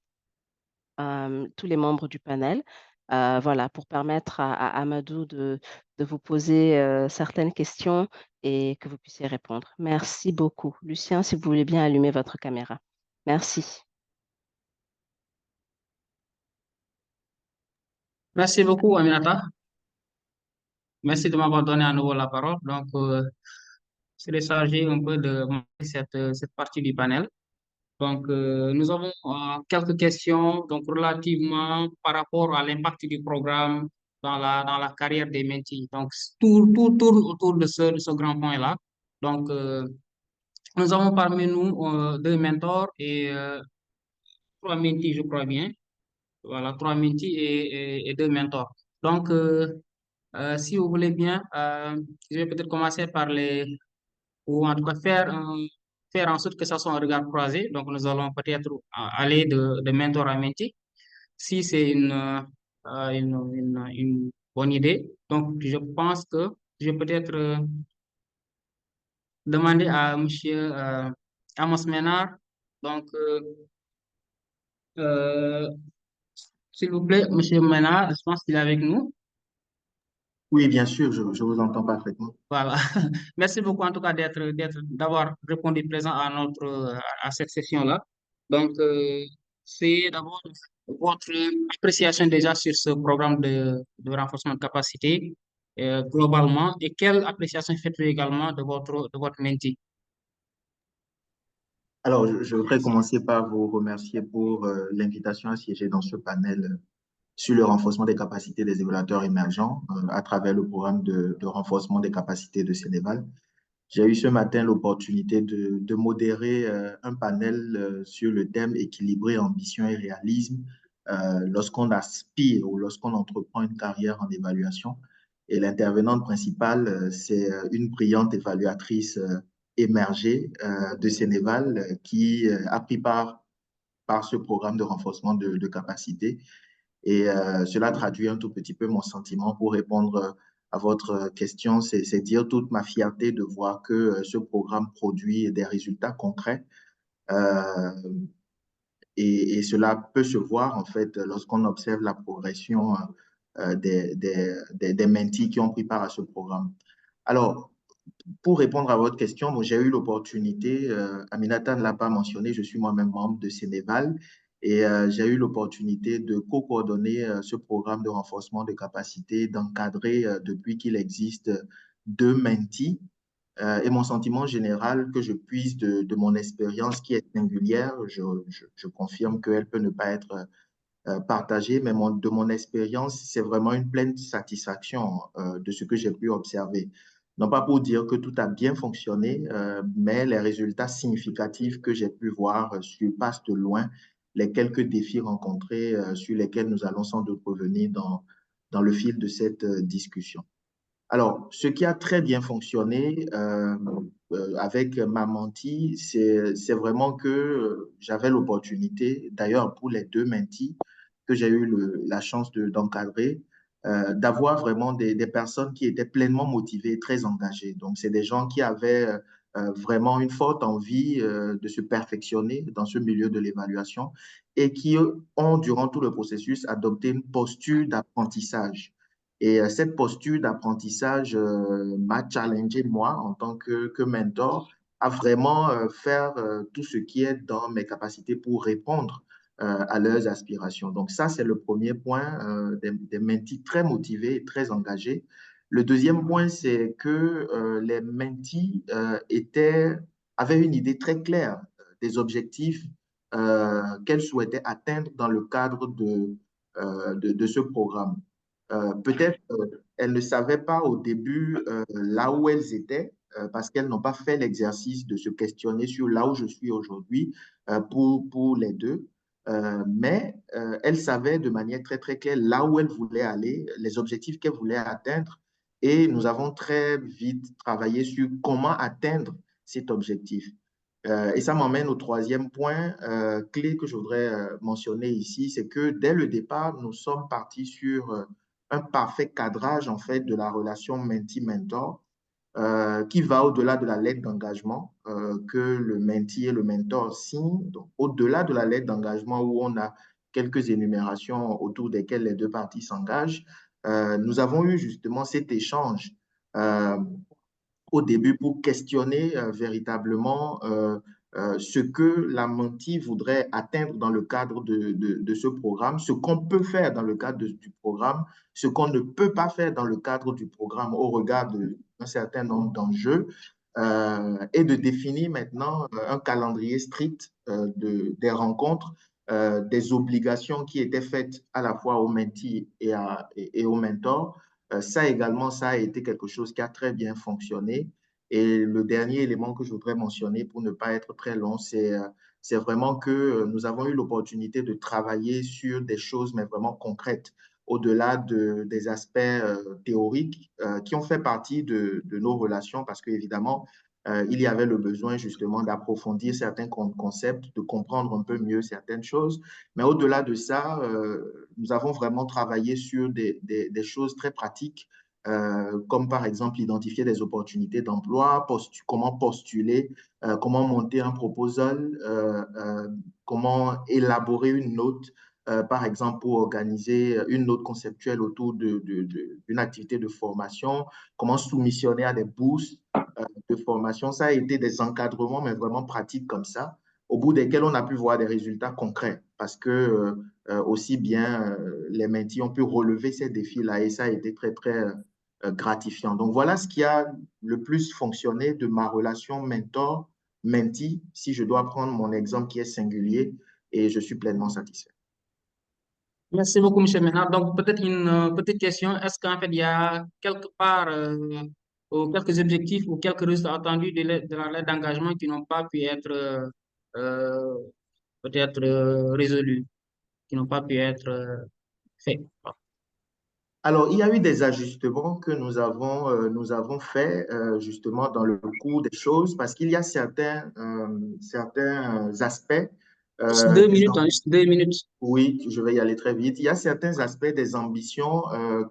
tous les membres du panel, voilà, pour permettre à Amadou de vous poser certaines questions et que vous puissiez répondre. Merci beaucoup. Lucien, si vous voulez bien allumer votre caméra. Merci. Merci beaucoup, Aminata. Merci de m'avoir donné à nouveau la parole. Donc, je vais charger un peu de cette partie du panel. Donc, nous avons quelques questions donc, relativement par rapport à l'impact du programme dans la carrière des métiers. Donc, tout tourne autour de ce grand point-là. Donc, nous avons parmi nous 2 mentors et 3 mentees, je crois bien. Voilà, 3 mentees et 2 mentors. Donc, si vous voulez bien, je vais peut-être commencer par ou en tout cas faire en sorte que ça soit un regard croisé. Donc, nous allons peut-être aller de mentor à mentee. Si c'est une bonne idée. Donc, je pense que je vais peut-être demander à Monsieur Amos Ménard. Donc, euh, s'il vous plaît, Monsieur Ménard, je pense qu'il est avec nous. Oui, bien sûr, je vous entends parfaitement. Voilà. Merci beaucoup en tout cas d'avoir répondu présent à à cette session-là. Donc, c'est d'abord votre appréciation déjà sur ce programme de renforcement de capacité globalement et quelle appréciation faites-vous également de votre mentee? Alors, je voudrais commencer par vous remercier pour l'invitation à siéger dans ce panel sur le renforcement des capacités des évaluateurs émergents à travers le programme de renforcement des capacités de Sénéval. J'ai eu ce matin l'opportunité de modérer un panel sur le thème équilibré, ambition et réalisme lorsqu'on aspire ou lorsqu'on entreprend une carrière en évaluation. Et l'intervenante principale, c'est une brillante évaluatrice émergée de Sénéval qui a pris part par ce programme de renforcement de capacité. Et cela traduit un tout petit peu mon sentiment pour répondre à votre question. C'est dire toute ma fierté de voir que ce programme produit des résultats concrets. Euh, et cela peut se voir, en fait, lorsqu'on observe la progression des mentees qui ont pris part à ce programme. Alors, pour répondre à votre question, bon, j'ai eu l'opportunité, Aminata ne l'a pas mentionné, je suis moi-même membre de Sénéval et j'ai eu l'opportunité de co-coordonner ce programme de renforcement de capacité, d'encadrer depuis qu'il existe deux mentees. Et mon sentiment général que je puise de mon expérience qui est singulière, je confirme qu'elle peut ne pas être partagée, mais de mon expérience, c'est vraiment une pleine satisfaction de ce que j'ai pu observer. Non pas pour dire que tout a bien fonctionné, mais les résultats significatifs que j'ai pu voir surpassent de loin les quelques défis rencontrés sur lesquels nous allons sans doute revenir dans le fil de cette discussion. Alors, ce qui a très bien fonctionné avec ma mentee, c'est vraiment que j'avais l'opportunité, d'ailleurs pour les deux mentees que j'ai eu la chance d'encadrer, d'avoir vraiment des personnes qui étaient pleinement motivées et très engagées. Donc, c'est des gens qui avaient vraiment une forte envie de se perfectionner dans ce milieu de l'évaluation et qui ont, durant tout le processus, adopté une posture d'apprentissage. Et cette posture d'apprentissage m'a challengé, moi, en tant que mentor, à vraiment faire tout ce qui est dans mes capacités pour répondre à leurs aspirations. Donc ça, c'est le premier point, des mentees très motivés et très engagés. Le deuxième point, c'est que les mentees avaient une idée très claire des objectifs qu'elles souhaitaient atteindre dans le cadre de ce programme. Peut-être elles ne savaient pas au début là où elles étaient parce qu'elles n'ont pas fait l'exercice de se questionner sur là où je suis aujourd'hui pour les deux. Mais elles savaient de manière très, très claire là où elles voulaient aller, les objectifs qu'elles voulaient atteindre. Et nous avons très vite travaillé sur comment atteindre cet objectif. Et ça m'emmène au troisième point clé que je voudrais mentionner ici, c'est que dès le départ, nous sommes partis sur un parfait cadrage en fait de la relation mentee-mentor qui va au-delà de la lettre d'engagement que le mentee et le mentor signent. Donc, au-delà de la lettre d'engagement où on a quelques énumérations autour desquelles les deux parties s'engagent, nous avons eu justement cet échange euh, au début pour questionner véritablement ce que la mentee voudrait atteindre dans le cadre de ce programme, ce qu'on peut faire dans le cadre du programme, ce qu'on ne peut pas faire dans le cadre du programme au regard d'un certain nombre d'enjeux et de définir maintenant un calendrier strict des rencontres, des obligations qui étaient faites à la fois au mentee et au mentor. Ça également, ça a été quelque chose qui a très bien fonctionné. Et le dernier élément que je voudrais mentionner pour ne pas être très long, c'est vraiment que nous avons eu l'opportunité de travailler sur des choses, mais vraiment concrètes, au-delà des aspects théoriques qui ont fait partie de nos relations, parce qu'évidemment, il y avait le besoin justement d'approfondir certains concepts, de comprendre un peu mieux certaines choses. Mais au-delà de ça, nous avons vraiment travaillé sur des choses très pratiques, comme par exemple identifier des opportunités d'emploi, comment postuler, comment monter un proposal, comment élaborer une note, par exemple pour organiser une note conceptuelle autour d'une activité de formation, comment soumissionner à des bourses de formation. Ça a été des encadrements, mais vraiment pratiques comme ça, au bout desquels on a pu voir des résultats concrets parce que aussi bien les mentis ont pu relever ces défis-là et ça a été très, très gratifiant. Donc voilà ce qui a le plus fonctionné de ma relation mentor-mentee, si je dois prendre mon exemple qui est singulier et je suis pleinement satisfait. Merci beaucoup, M. Ménard. Donc, peut-être une petite question. Est-ce qu'en fait, il y a quelque part ou quelques objectifs ou quelques résultats attendus de la lettre d'engagement qui n'ont pas pu être euh, peut-être résolus, qui n'ont pas pu être faits? Alors, il y a eu des ajustements que nous avons faits justement dans le cours des choses parce qu'il y a certains aspects Juste 2 minutes, des hein, juste 2 minutes. oui, je vais y aller très vite. Il y a certains aspects des ambitions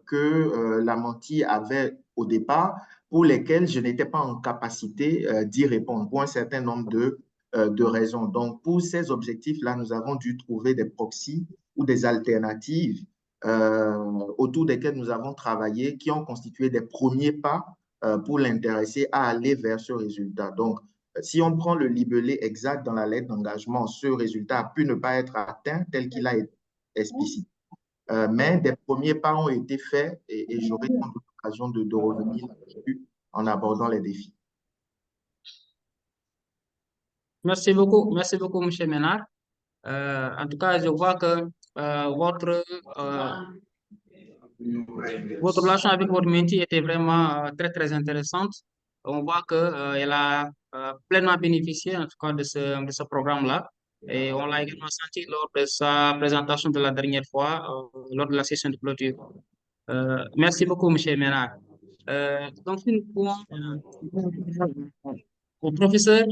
que la mentille avait au départ pour lesquels je n'étais pas en capacité d'y répondre pour un certain nombre de raisons. Donc, pour ces objectifs-là, nous avons dû trouver des proxys ou des alternatives autour desquelles nous avons travaillé qui ont constitué des premiers pas pour l'intéresser à aller vers ce résultat. Donc, si on prend le libellé exact dans la lettre d'engagement, ce résultat a pu ne pas être atteint tel qu'il a été explicité. Mais des premiers pas ont été faits et j'aurai sans doute l'occasion de revenir là-dessus en abordant les défis. Merci beaucoup, M. Ménard. En tout cas, je vois que votre relation avec votre mentee était vraiment très, très intéressante. On voit qu'elle a pleinement bénéficié, en tout cas, de ce programme-là. Et on l'a également senti lors de sa présentation de la dernière fois, lors de la session de clôture. Merci beaucoup, M. Ménard. Donc, au professeur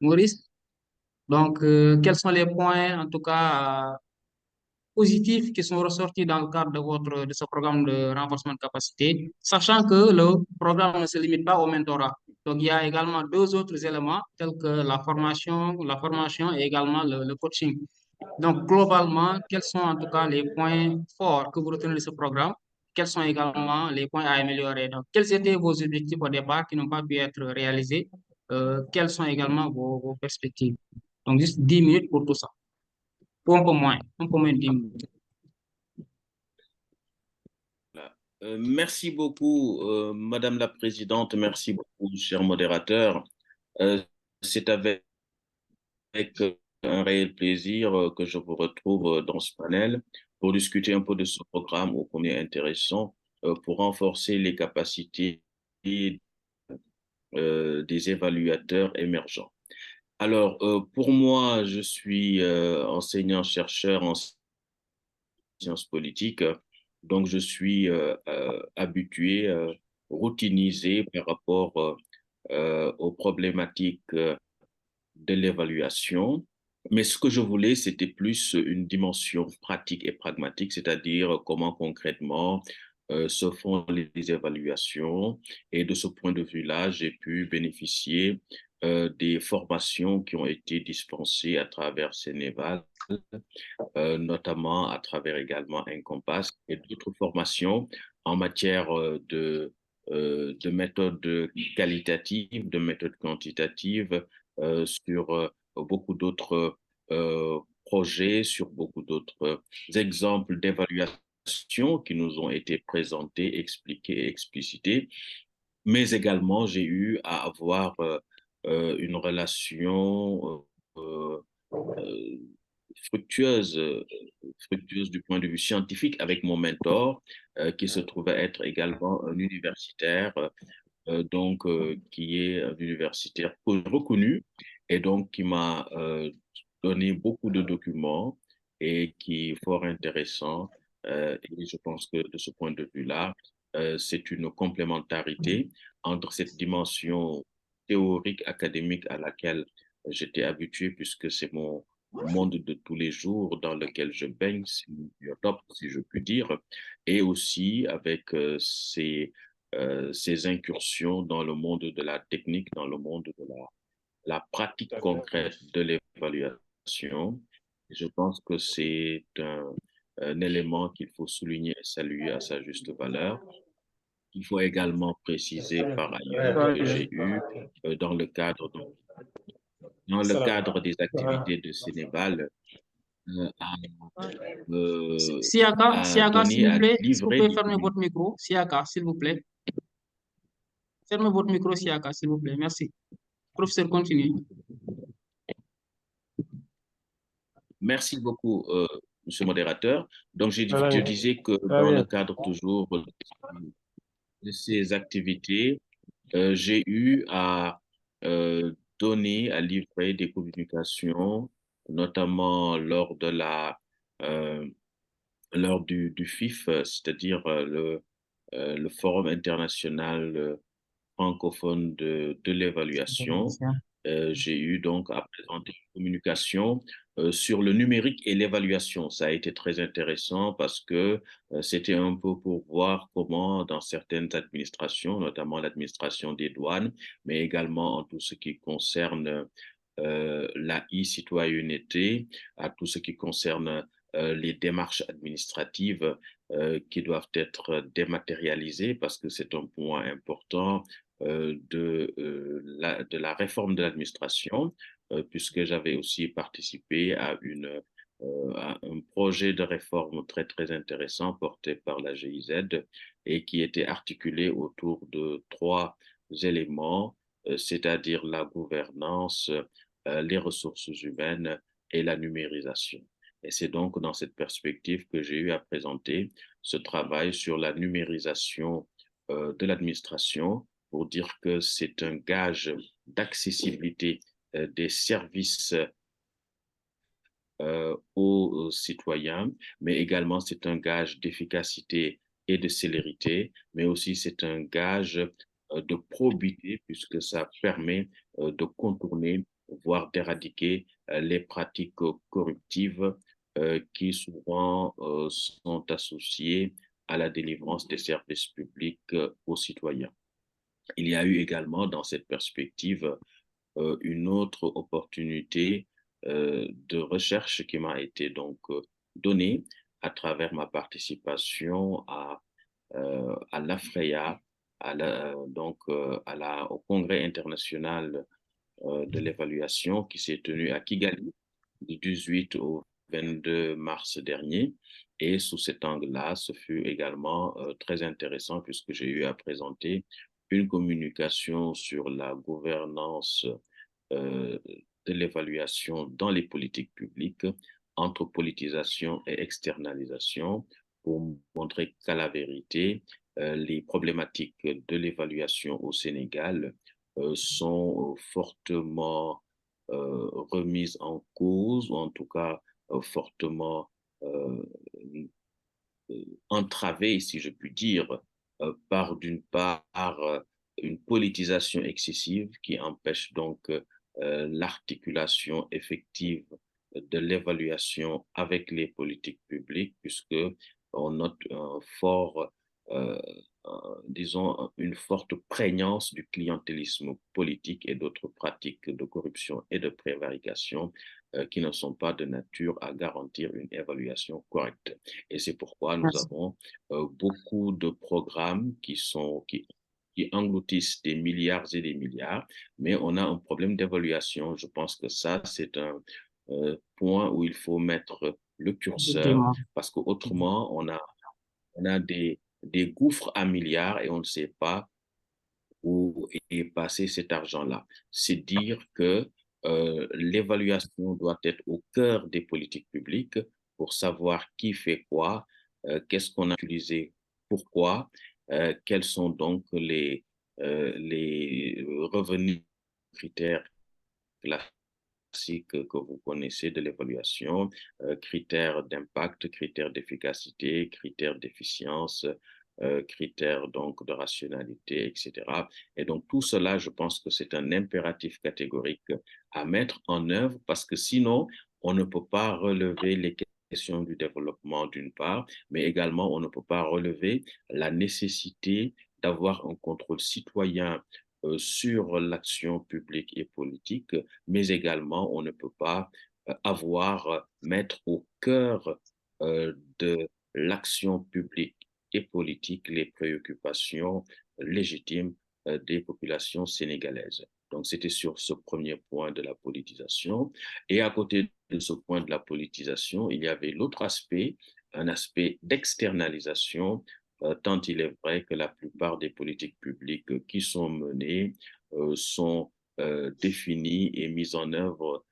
Maurice, donc, quels sont les points, en tout cas, positifs qui sont ressortis dans le cadre de ce programme de renforcement de capacité, sachant que le programme ne se limite pas au mentorat. Donc, il y a également deux autres éléments tels que la formation et également le coaching. Donc, globalement, quels sont en tout cas les points forts que vous retenez de ce programme? Quels sont également les points à améliorer? Donc, quels étaient vos objectifs au départ qui n'ont pas pu être réalisés? Quelles sont également vos perspectives? Donc, juste 10 minutes pour tout ça. Ou un peu moins de 10 minutes. Voilà. Merci beaucoup, Madame la Présidente. Merci beaucoup, cher modérateur. Euh, c'est avec un réel plaisir que je vous retrouve dans ce panel pour discuter un peu de ce programme ô combien intéressant pour renforcer les capacités des évaluateurs émergents. Alors, pour moi, je suis enseignant-chercheur en sciences politiques, donc je suis habitué, routinisé par rapport aux problématiques de l'évaluation. Mais ce que je voulais, c'était plus une dimension pratique et pragmatique, c'est-à-dire comment concrètement se font les évaluations. Et de ce point de vue-là, j'ai pu bénéficier des formations qui ont été dispensées à travers Sénéval, notamment à travers également Encompass et d'autres formations en matière de méthodes qualitatives, de méthodes quantitatives, sur beaucoup d'autres projets, sur beaucoup d'autres exemples d'évaluation qui nous ont été présentés, expliqués et explicités. Mais également, j'ai eu à avoir une relation euh, fructueuse, fructueuse du point de vue scientifique avec mon mentor, qui se trouvait être également un universitaire, qui est un universitaire reconnu et donc qui m'a donné beaucoup de documents et qui est fort intéressant. Et je pense que de ce point de vue-là, c'est une complémentarité entre cette dimension théorique académique à laquelle j'étais habitué, puisque c'est mon monde de tous les jours dans lequel je baigne, c'est mon biotope, si je puis dire, et aussi avec ces incursions dans le monde de la technique, dans le monde de la pratique concrète de l'évaluation. Je pense que c'est un élément qu'il faut souligner et saluer à sa juste valeur. Il faut également préciser par ailleurs que j'ai eu, dans le cadre, dans le cadre des activités de Sénégal, à, à Siaka, s'il donner, vous à plaît, si vous livrer pouvez des fermer communications. votre micro. Siaka, s'il vous plaît. Fermez votre micro, Siaka, s'il vous plaît. Merci. Professeur, continue. Merci beaucoup, Monsieur le modérateur. Donc, je disais que dans le cadre toujours de ces activités, j'ai eu à donner, à livrer des communications, notamment euh, lors du FIF, c'est-à-dire le Forum international francophone de l'évaluation. J'ai eu donc à présenter une communication sur le numérique et l'évaluation. Ça a été très intéressant parce que c'était un peu pour voir comment dans certaines administrations, notamment l'administration des douanes, mais également en tout ce qui concerne la e-citoyenneté, à tout ce qui concerne les démarches administratives qui doivent être dématérialisées parce que c'est un point important de la réforme de l'administration, puisque j'avais aussi participé à un projet de réforme très, très intéressant porté par la GIZ et qui était articulé autour de trois éléments, c'est-à-dire la gouvernance, les ressources humaines et la numérisation. Et c'est donc dans cette perspective que j'ai eu à présenter ce travail sur la numérisation de l'administration pour dire que c'est un gage d'accessibilité des services aux citoyens, mais également c'est un gage d'efficacité et de célérité, mais aussi c'est un gage de probité puisque ça permet de contourner, voire d'éradiquer les pratiques corruptives qui souvent sont associées à la délivrance des services publics aux citoyens. Il y a eu également dans cette perspective une autre opportunité de recherche qui m'a été donc donnée à travers ma participation à l'AFREA, au Congrès international de l'évaluation qui s'est tenu à Kigali du 18 au 22 mars dernier. Et sous cet angle-là, ce fut également très intéressant puisque j'ai eu à présenter une communication sur la gouvernance euh, de l'évaluation dans les politiques publiques entre politisation et externalisation pour montrer qu'à la vérité, les problématiques de l'évaluation au Sénégal sont fortement remises en cause, ou en tout cas fortement euh, entravées, si je puis dire, par d'une part une politisation excessive qui empêche donc l'articulation effective de l'évaluation avec les politiques publiques, puisque on note un fort, euh, disons, une forte prégnance du clientélisme politique et d'autres pratiques de corruption et de prévarication qui ne sont pas de nature à garantir une évaluation correcte. Et c'est pourquoi nous Merci. avons beaucoup de programmes qui engloutissent des milliards et des milliards, mais on a un problème d'évaluation. Je pense que ça, c'est un point où il faut mettre le curseur, Effectivement. parce qu'autrement, on a des gouffres à milliards et on ne sait pas où est passé cet argent-là. C'est dire que l'évaluation doit être au cœur des politiques publiques pour savoir qui fait quoi, qu'est-ce qu'on a utilisé, pourquoi, quels sont donc les revenus critères classiques que vous connaissez de l'évaluation, critères d'impact, critères d'efficacité, critères d'efficience, critères donc de rationalité, etc. Et donc tout cela, je pense que c'est un impératif catégorique à mettre en œuvre parce que sinon, on ne peut pas relever les questions du développement d'une part, mais également on ne peut pas relever la nécessité d'avoir un contrôle citoyen sur l'action publique et politique, mais également on ne peut pas mettre au cœur de l'action publique et politique les préoccupations légitimes des populations sénégalaises. Donc, c'était sur ce premier point de la politisation. Et à côté de ce point de la politisation, il y avait l'autre aspect, un aspect d'externalisation, tant il est vrai que la plupart des politiques publiques qui sont menées sont définies et mises en œuvre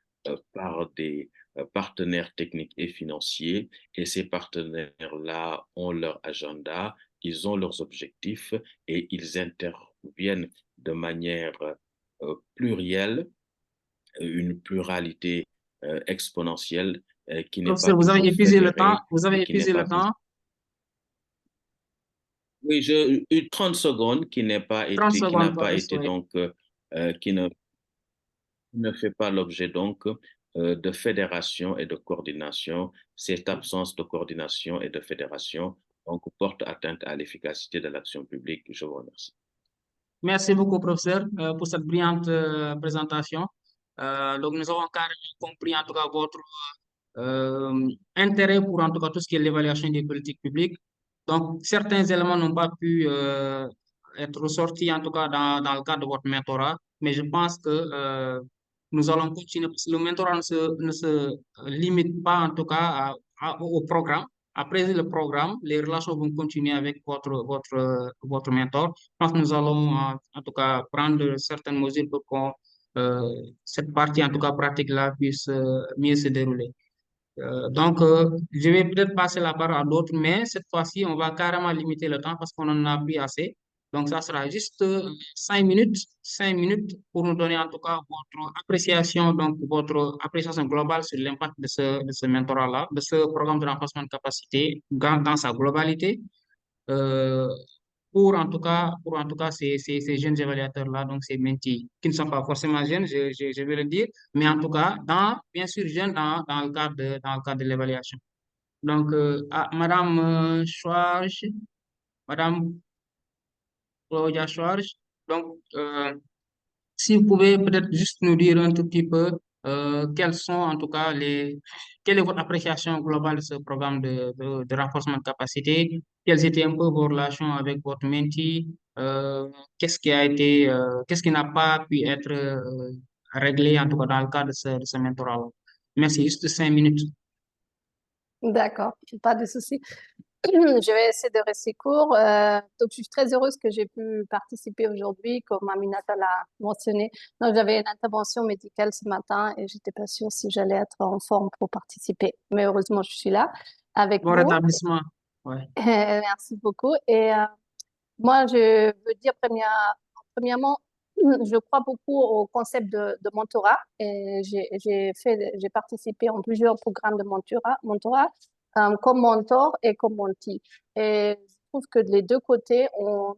par des partenaires techniques et financiers. Et ces partenaires-là ont leur agenda, ils ont leurs objectifs et ils interviennent de manière plurielle, une pluralité exponentielle qui n'est pas Professeur, vous avez toujours épuisé le temps. fédérée Vous avez et qui n'est épuisé le pas toujours... temps. Oui, j'ai eu 30 secondes qui n'a pas 30 été, secondes, professeur. Oui. donc, qui ne fait pas l'objet donc de fédération et de coordination. Cette absence de coordination et de fédération donc, porte atteinte à l'efficacité de l'action publique. Je vous remercie. Merci beaucoup, professeur, pour cette brillante présentation. Donc, nous avons carrément compris, en tout cas, votre intérêt pour, en tout cas, tout ce qui est l'évaluation des politiques publiques. Donc, certains éléments n'ont pas pu être ressortis, en tout cas, dans le cadre de votre mentorat, mais je pense que nous allons continuer, parce que le mentorat ne se limite pas, en tout cas, au programme. Après le programme, les relations vont continuer avec votre mentor. Je pense que nous allons, en tout cas, prendre certaines mesures pour que cette partie, en tout cas, pratique-là, puisse mieux se dérouler. Donc, je vais peut-être passer la parole à d'autres, mais cette fois-ci, on va carrément limiter le temps parce qu'on en a plus assez. Donc, ça sera juste 5 minutes pour nous donner en tout cas votre appréciation, donc votre appréciation globale sur l'impact de ce mentorat-là, de ce programme de renforcement de capacité dans sa globalité. Euh, pour en tout cas ces jeunes évaluateurs-là, donc ces mentis, qui ne sont pas forcément jeunes, je vais le dire, mais en tout cas, bien sûr, jeunes dans le cadre de l'évaluation. Donc, Madame Schwarz, Madame Claudia Schwarz, donc, si vous pouvez peut-être juste nous dire un tout petit peu quels sont en tout cas quelle est votre appréciation globale de ce programme de renforcement de capacité, quelles étaient un peu vos relations avec votre mentee, qu'est-ce qui n'a pas pu être réglé en tout cas dans le cadre de ce mentorat. Merci, juste 5 minutes. D'accord, pas de souci. Je vais essayer de rester court. Donc, je suis très heureuse que j'ai pu participer aujourd'hui, comme Aminata l'a mentionné. Donc, j'avais une intervention médicale ce matin et j'étais pas sûre si j'allais être en forme pour participer. Mais heureusement, je suis là avec Bon vous. rétablissement. Ouais. Merci beaucoup. Et moi, je veux dire premièrement, je crois beaucoup au concept de mentorat et j'ai participé en plusieurs programmes de mentorat comme mentor et comme mentee. Et je trouve que les deux côtés, on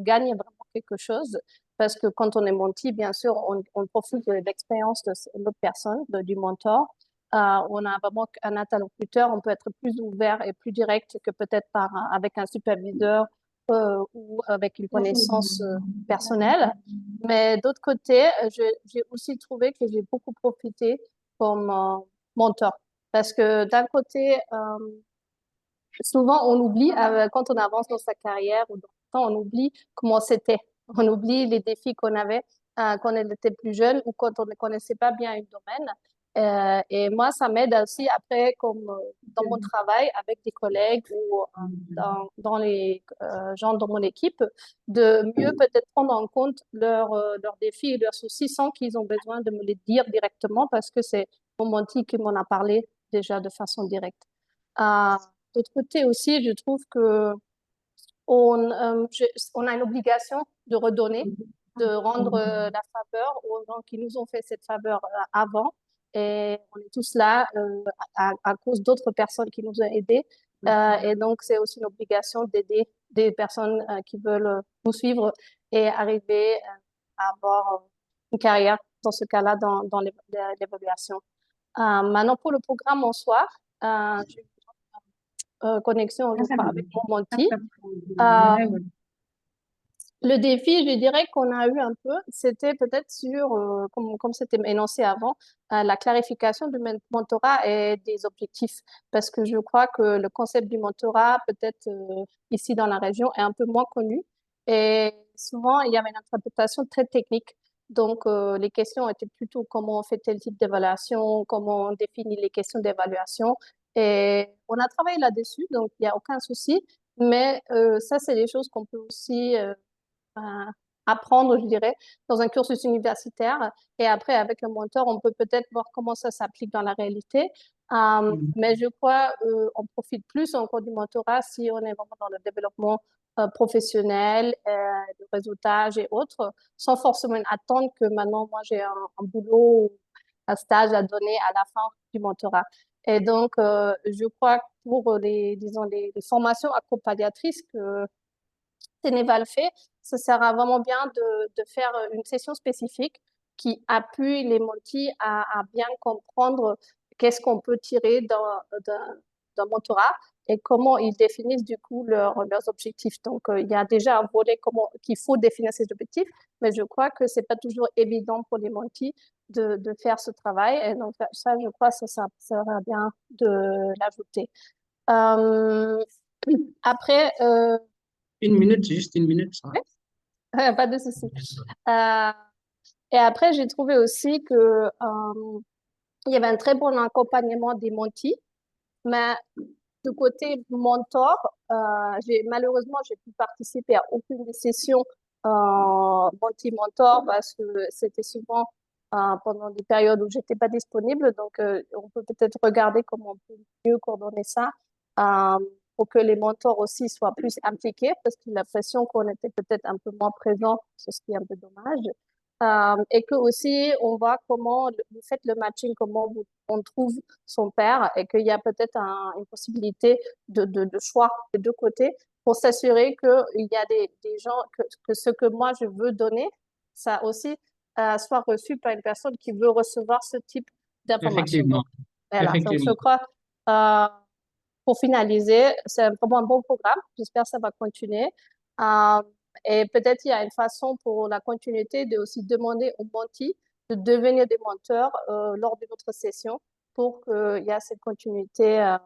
gagne vraiment quelque chose parce que quand on est mentee, bien sûr, on profite de l'expérience de l'autre personne, du mentor. On a vraiment un interlocuteur, on peut être plus ouvert et plus direct que peut-être avec un superviseur ou avec une connaissance personnelle. Mais d'autre côté, j'ai aussi trouvé que j'ai beaucoup profité comme mentor. Parce que d'un côté, souvent on oublie, quand on avance dans sa carrière ou dans le temps, on oublie comment c'était. On oublie les défis qu'on avait quand on était plus jeune ou quand on ne connaissait pas bien un domaine. Et moi, ça m'aide aussi après, comme dans mon travail avec des collègues ou dans les gens dans mon équipe, de mieux peut-être prendre en compte leurs défis et leurs soucis sans qu'ils ont besoin de me les dire directement parce que c'est mon mentee qui m'en a parlé déjà de façon directe. D'autre côté aussi, je trouve que on a une obligation de redonner, de rendre la faveur aux gens qui nous ont fait cette faveur avant. Et on est tous là à cause d'autres personnes qui nous ont aidés. Et donc, c'est aussi une obligation d'aider des personnes qui veulent nous suivre et arriver à avoir une carrière, dans ce cas-là, dans l'évaluation. Maintenant, pour le programme en soi, j'ai une connexion, je crois, avec mon Monty. Le défi, je dirais qu'on a eu un peu, c'était peut-être sur, comme c'était énoncé avant, la clarification du mentorat et des objectifs. Parce que je crois que le concept du mentorat, peut-être ici dans la région, est un peu moins connu. Et souvent, il y avait une interprétation très technique. Donc, les questions étaient plutôt comment on fait tel type d'évaluation, comment on définit les questions d'évaluation. Et on a travaillé là-dessus, donc il n'y a aucun souci. Mais ça, c'est des choses qu'on peut aussi apprendre, je dirais, dans un cursus universitaire. Et après, avec le mentor, on peut peut-être voir comment ça s'applique dans la réalité. Mais je crois on profite plus encore du mentorat si on est vraiment dans le développement professionnel, le réseautage et autres, sans forcément attendre que maintenant, moi, j'ai un boulot ou un stage à donner à la fin du mentorat. Et donc, je crois que pour disons, les formations accompagnatrices que Sénéval fait, ce sera vraiment bien de faire une session spécifique qui appuie les mentis à bien comprendre qu'est-ce qu'on peut tirer d'un mentorat et comment ils définissent du coup leurs objectifs. Donc, il y a déjà un volet qu'il faut définir ces objectifs, mais je crois que c'est pas toujours évident pour les mentis de faire ce travail. Et donc, ça, je crois que ça sera bien de l'ajouter. Après, Une minute, juste une minute. Ça. pas de souci. Et après, j'ai trouvé aussi que il y avait un très bon accompagnement des mentis, mais du côté mentor, malheureusement, j'ai pu participer à aucune des sessions menti-mentor parce que c'était souvent pendant des périodes où j'étais pas disponible. Donc, on peut peut-être regarder comment on peut mieux coordonner ça pour que les mentors aussi soient plus impliqués parce que j'ai l'impression qu'on était peut-être un peu moins présents, ce qui est un peu dommage. Et que aussi, on voit comment vous faites le matching, comment on trouve son père et qu'il y a peut-être une possibilité de choix des deux côtés pour s'assurer qu'il y a des gens, que ce que moi je veux donner, ça aussi soit reçu par une personne qui veut recevoir ce type d'information. Effectivement. Voilà, donc je Effectivement. crois, pour finaliser, c'est vraiment un bon programme. J'espère que ça va continuer. Et peut-être il y a une façon pour la continuité de aussi demander aux mentis de devenir des menteurs lors de notre session pour qu'il y ait cette continuité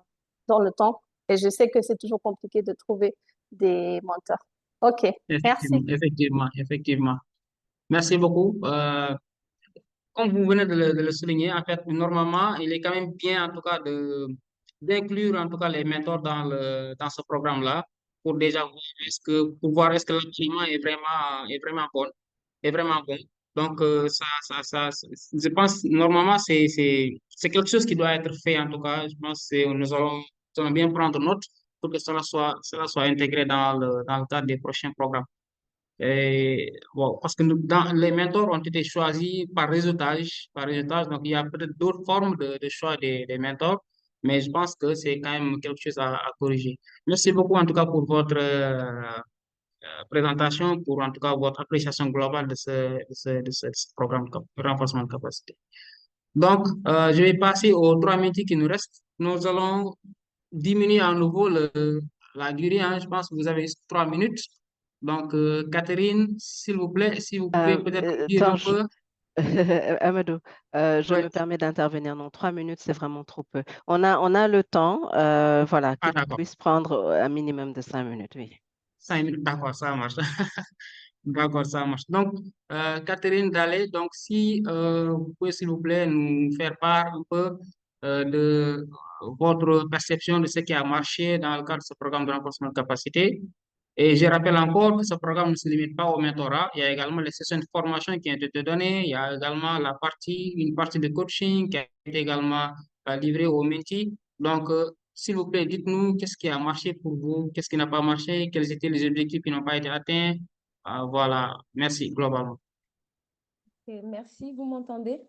dans le temps. Et je sais que c'est toujours compliqué de trouver des menteurs. OK, merci. Effectivement, effectivement. Merci beaucoup. Comme vous venez de le souligner, en fait, normalement, il est quand même bien, en tout cas, d'inclure, en tout cas, les mentors dans ce programme-là pour déjà voir est-ce que le climat est vraiment bon, est vraiment bon. Donc, je pense, normalement, c'est quelque chose qui doit être fait, en tout cas. Je pense que nous allons bien prendre note pour que cela soit intégré dans le cadre des prochains programmes. Et, bon, parce que les mentors ont été choisis par réseautage, donc il y a peut-être d'autres formes de choix des mentors, mais je pense que c'est quand même quelque chose à corriger. Merci beaucoup en tout cas pour votre présentation, pour en tout cas votre appréciation globale de ce programme de renforcement de capacité. Donc, je vais passer aux 3 minutes qui nous restent. Nous allons diminuer à nouveau la durée. Hein. Je pense que vous avez 3 minutes. Donc, Catherine, s'il vous plaît, si vous pouvez peut-être dire un Attends, peu. Amadou, je Ouais. me permets d'intervenir. Non, 3 minutes, c'est vraiment trop peu. On a le temps, voilà, que Ah, tu d'accord. puisses prendre un minimum de 5 minutes, oui. 5 minutes, d'accord, ça marche. D'accord, ça marche. Donc, Catherine Dallet, donc si vous pouvez, s'il vous plaît, nous faire part un peu de votre perception de ce qui a marché dans le cadre de ce programme de renforcement de capacité. Et je rappelle encore que ce programme ne se limite pas au mentorat. Il y a également les sessions de formation qui ont été données. Il y a également une partie de coaching qui a été également livrée aux mentis. Donc, s'il vous plaît, dites-nous qu'est-ce qui a marché pour vous, qu'est-ce qui n'a pas marché, quels étaient les objectifs qui n'ont pas été atteints. Voilà, merci globalement. Ok, merci, vous m'entendez?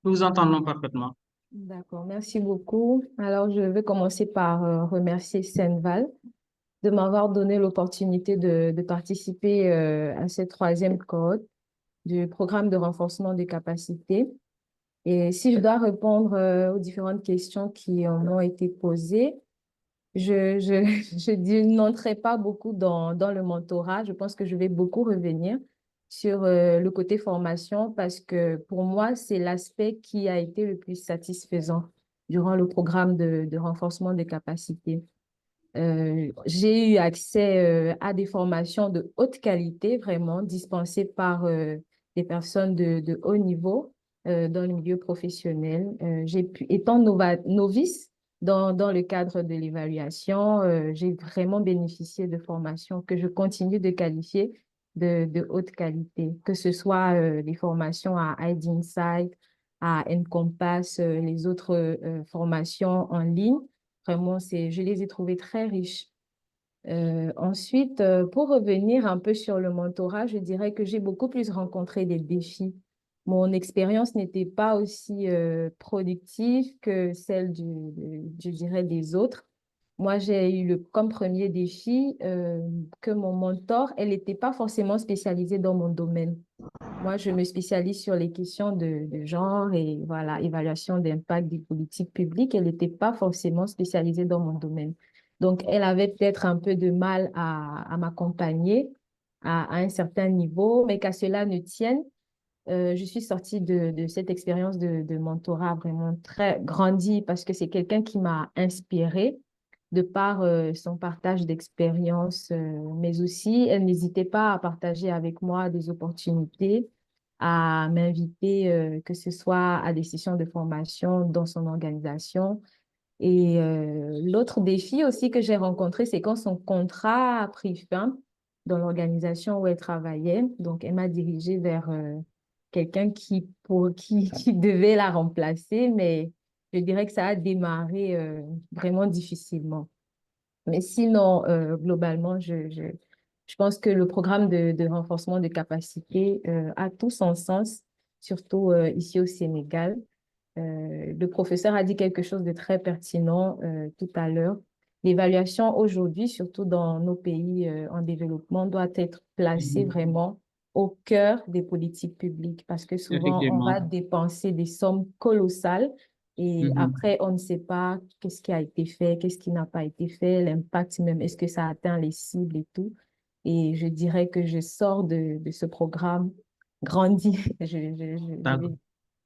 Nous vous entendons parfaitement. D'accord, merci beaucoup. Alors, je vais commencer par remercier Senval de m'avoir donné l'opportunité de participer à cette troisième cohorte du programme de renforcement des capacités. Et si je dois répondre aux différentes questions qui en ont été posées, je n'entrerai pas beaucoup dans le mentorat. Je pense que je vais beaucoup revenir sur le côté formation parce que pour moi, c'est l'aspect qui a été le plus satisfaisant durant le programme de renforcement des capacités. J'ai eu accès à des formations de haute qualité, vraiment dispensées par des personnes de haut niveau dans le milieu professionnel. Étant novice dans le cadre de l'évaluation, j'ai vraiment bénéficié de formations que je continue de qualifier de haute qualité, que ce soit les formations à ID Insight, à Encompass, les autres formations en ligne. Vraiment, je les ai trouvées très riches. Ensuite, pour revenir un peu sur le mentorat, je dirais que j'ai beaucoup plus rencontré des défis. Mon expérience n'était pas aussi productive que celle je dirais, des autres. Moi, j'ai eu comme premier défi que mon mentor, elle n'était pas forcément spécialisée dans mon domaine. Moi, je me spécialise sur les questions de genre et voilà, évaluation d'impact des politiques publiques. Elle n'était pas forcément spécialisée dans mon domaine. Donc, elle avait peut-être un peu de mal à m'accompagner à un certain niveau, mais qu'à cela ne tienne, je suis sortie de cette expérience de mentorat vraiment très grandie parce que c'est quelqu'un qui m'a inspirée de par son partage d'expérience, mais aussi elle n'hésitait pas à partager avec moi des opportunités, à m'inviter, que ce soit à des sessions de formation dans son organisation. Et l'autre défi aussi que j'ai rencontré, c'est quand son contrat a pris fin dans l'organisation où elle travaillait. Donc, elle m'a dirigée vers quelqu'un qui devait la remplacer, mais je dirais que ça a démarré vraiment difficilement. Mais sinon, globalement, je pense que le programme de renforcement de capacité a tout son sens, surtout ici au Sénégal. Le professeur a dit quelque chose de très pertinent tout à l'heure. L'évaluation aujourd'hui, surtout dans nos pays en développement, doit être placée Mhm. vraiment au cœur des politiques publiques parce que souvent, on Effectivement. va dépenser des sommes colossales et Mhm. après, on ne sait pas qu'est-ce qui a été fait, qu'est-ce qui n'a pas été fait, l'impact même, est-ce que ça atteint les cibles et tout. Et je dirais que je sors de ce programme grandi. Je D'accord. vais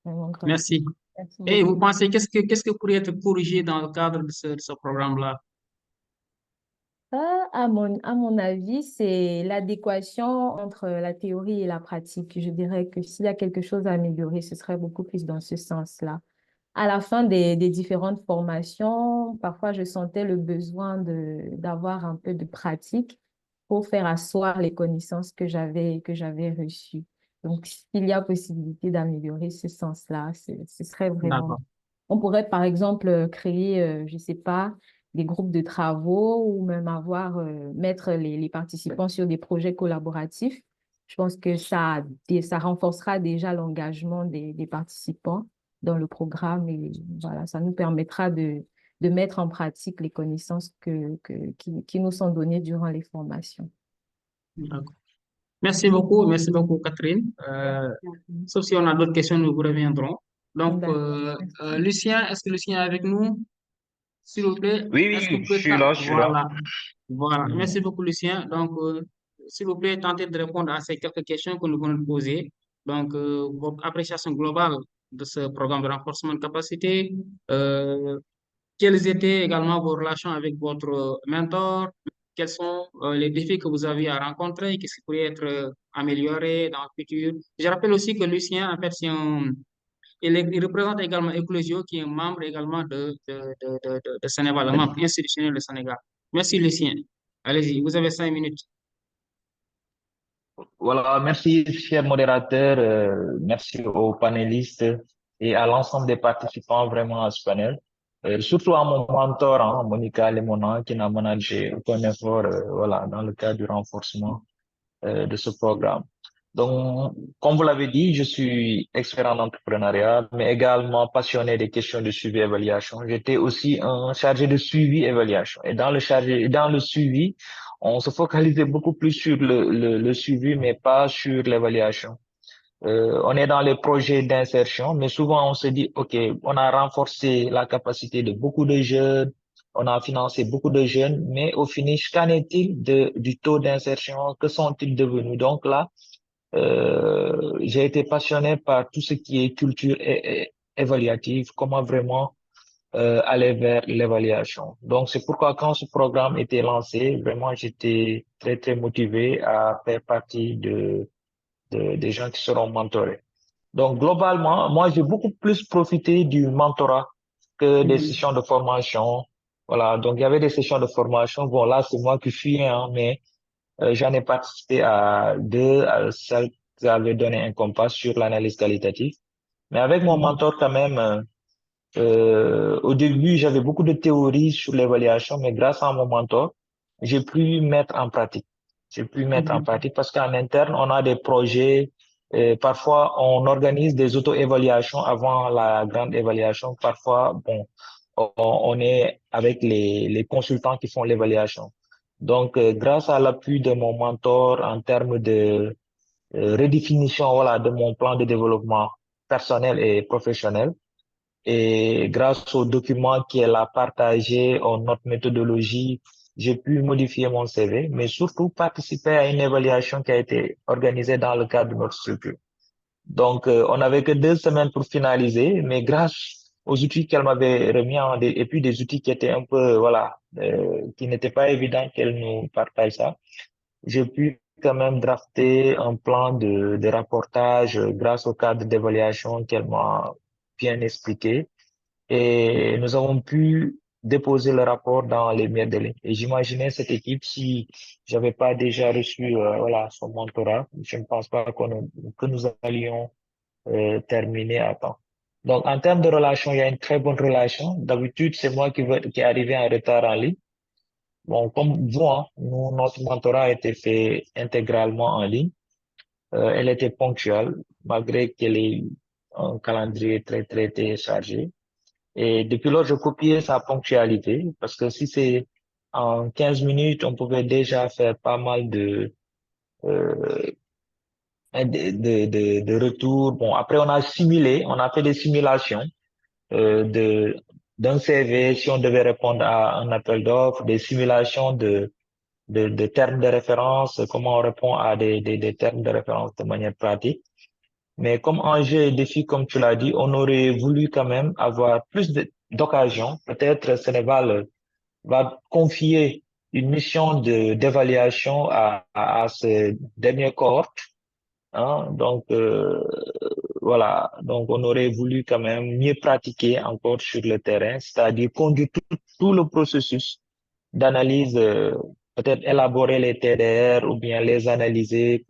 vraiment grandir. Merci. Merci Et vous beaucoup. pensez, qu'est-ce que pourrait être corrigé dans le cadre de ce programme-là? À mon avis, c'est l'adéquation entre la théorie et la pratique. Je dirais que s'il y a quelque chose à améliorer, ce serait beaucoup plus dans ce sens-là. À la fin des différentes formations, parfois je sentais le besoin d'avoir un peu de pratique pour faire asseoir les connaissances que j'avais reçues. Donc, s'il y a possibilité d'améliorer ce sens-là, ce serait vraiment. D'accord. On pourrait, par exemple, créer, je ne sais pas, des groupes de travaux ou même mettre les participants sur des projets collaboratifs. Je pense que ça renforcera déjà l'engagement des participants dans le programme et voilà, ça nous permettra de mettre en pratique les connaissances qui nous sont données durant les formations. D'accord. Merci beaucoup, Catherine. Sauf si on a d'autres questions, nous vous reviendrons. Donc, D'accord. Merci. Lucien, est-ce que Lucien est avec nous? S'il vous plaît, Oui, est-ce que oui, vous je pouvez... suis là, je suis là. Voilà, voilà. Mhm. Merci beaucoup, Lucien. Donc, s'il vous plaît, tentez de répondre à ces quelques questions que nous venons de poser. Donc, votre appréciation globale de ce programme de renforcement de capacité, euh, quelles étaient également vos relations avec votre mentor? Quels sont les défis que vous avez à rencontrer? Qu'est-ce qui pourrait être amélioré dans le futur? Je rappelle aussi que Lucien, en fait, il représente également Eclosio, qui est membre également de Sénégal, un membre institutionnel de Sénégal. Merci, Lucien. Allez-y, vous avez 5 minutes. Voilà, merci, cher modérateur, merci aux panélistes et à l'ensemble des participants vraiment à ce panel. Surtout à mon mentor, hein, Monica Lemona, qui n'a managé aucun effort, voilà, dans le cadre du renforcement de ce programme. Donc, comme vous l'avez dit, je suis expert en entrepreneuriat, mais également passionné des questions de suivi et évaluation. J'étais aussi un chargé de suivi et évaluation. Et dans le suivi, on se focalisait beaucoup plus sur le suivi, mais pas sur l'évaluation. On est dans les projets d'insertion, mais souvent on se dit, OK, on a renforcé la capacité de beaucoup de jeunes, on a financé beaucoup de jeunes, mais au finish, qu'en est-il du taux d'insertion? Que sont-ils devenus? Donc là, j'ai été passionné par tout ce qui est culture et évaluative, comment vraiment aller vers l'évaluation. Donc c'est pourquoi quand ce programme était lancé, vraiment j'étais très très motivé à faire partie des gens qui seront mentorés. Donc, globalement, moi, j'ai beaucoup plus profité du mentorat que des sessions de formation. Voilà. Donc, il y avait des sessions de formation. Bon, là, c'est moi qui fuyais, hein, mais j'en ai participé à deux, à celles qui avaient donné un compas sur l'analyse qualitative. Mais avec mon mentor, quand même, au début, j'avais beaucoup de théories sur l'évaluation, mais grâce à mon mentor, j'ai pu mettre en pratique. J'ai pu mettre en pratique parce qu'en interne, on a des projets. Parfois, on organise des auto-évaluations avant la grande évaluation. Parfois, bon, on est avec les consultants qui font l'évaluation. Donc, grâce à l'appui de mon mentor en termes de redéfinition, voilà, de mon plan de développement personnel et professionnel, et grâce au document qu'elle a partagé, en notre méthodologie, j'ai pu modifier mon CV, mais surtout participer à une évaluation qui a été organisée dans le cadre de notre structure. Donc, on n'avait que 2 semaines pour finaliser, mais grâce aux outils qu'elle m'avait remis et puis des outils qui étaient un peu, voilà, qui n'étaient pas évidents qu'elle nous partage ça, j'ai pu quand même drafter un plan de rapportage grâce au cadre d'évaluation qu'elle m'a bien expliqué et nous avons pu déposer le rapport dans les meilleurs délais. Et j'imaginais cette équipe si j'avais pas déjà reçu voilà son mentorat, je ne pense pas que nous allions terminer à temps. Donc en termes de relation, il y a une très bonne relation. D'habitude, c'est moi qui est arrivé en retard en ligne. Bon, comme vous, hein, notre mentorat a été fait intégralement en ligne. Elle était ponctuelle, malgré qu'elle ait un calendrier très, très, très chargé. Et depuis lors, je copiais sa ponctualité parce que si c'est en 15 minutes, on pouvait déjà faire pas mal euh, de retours. Bon, après, on a fait des simulations de d'un CV si on devait répondre à un appel d'offres, des simulations de termes de référence, comment on répond à des termes de référence de manière pratique. Mais comme enjeu et défi, comme tu l'as dit, on aurait voulu quand même avoir plus d'occasions. Peut-être Sénégal va confier une mission d'évaluation à ce dernier cohorte. Hein. Donc, voilà. Donc, on aurait voulu quand même mieux pratiquer encore sur le terrain, c'est-à-dire conduire tout le processus d'analyse, peut-être élaborer les TDR ou bien les analyser,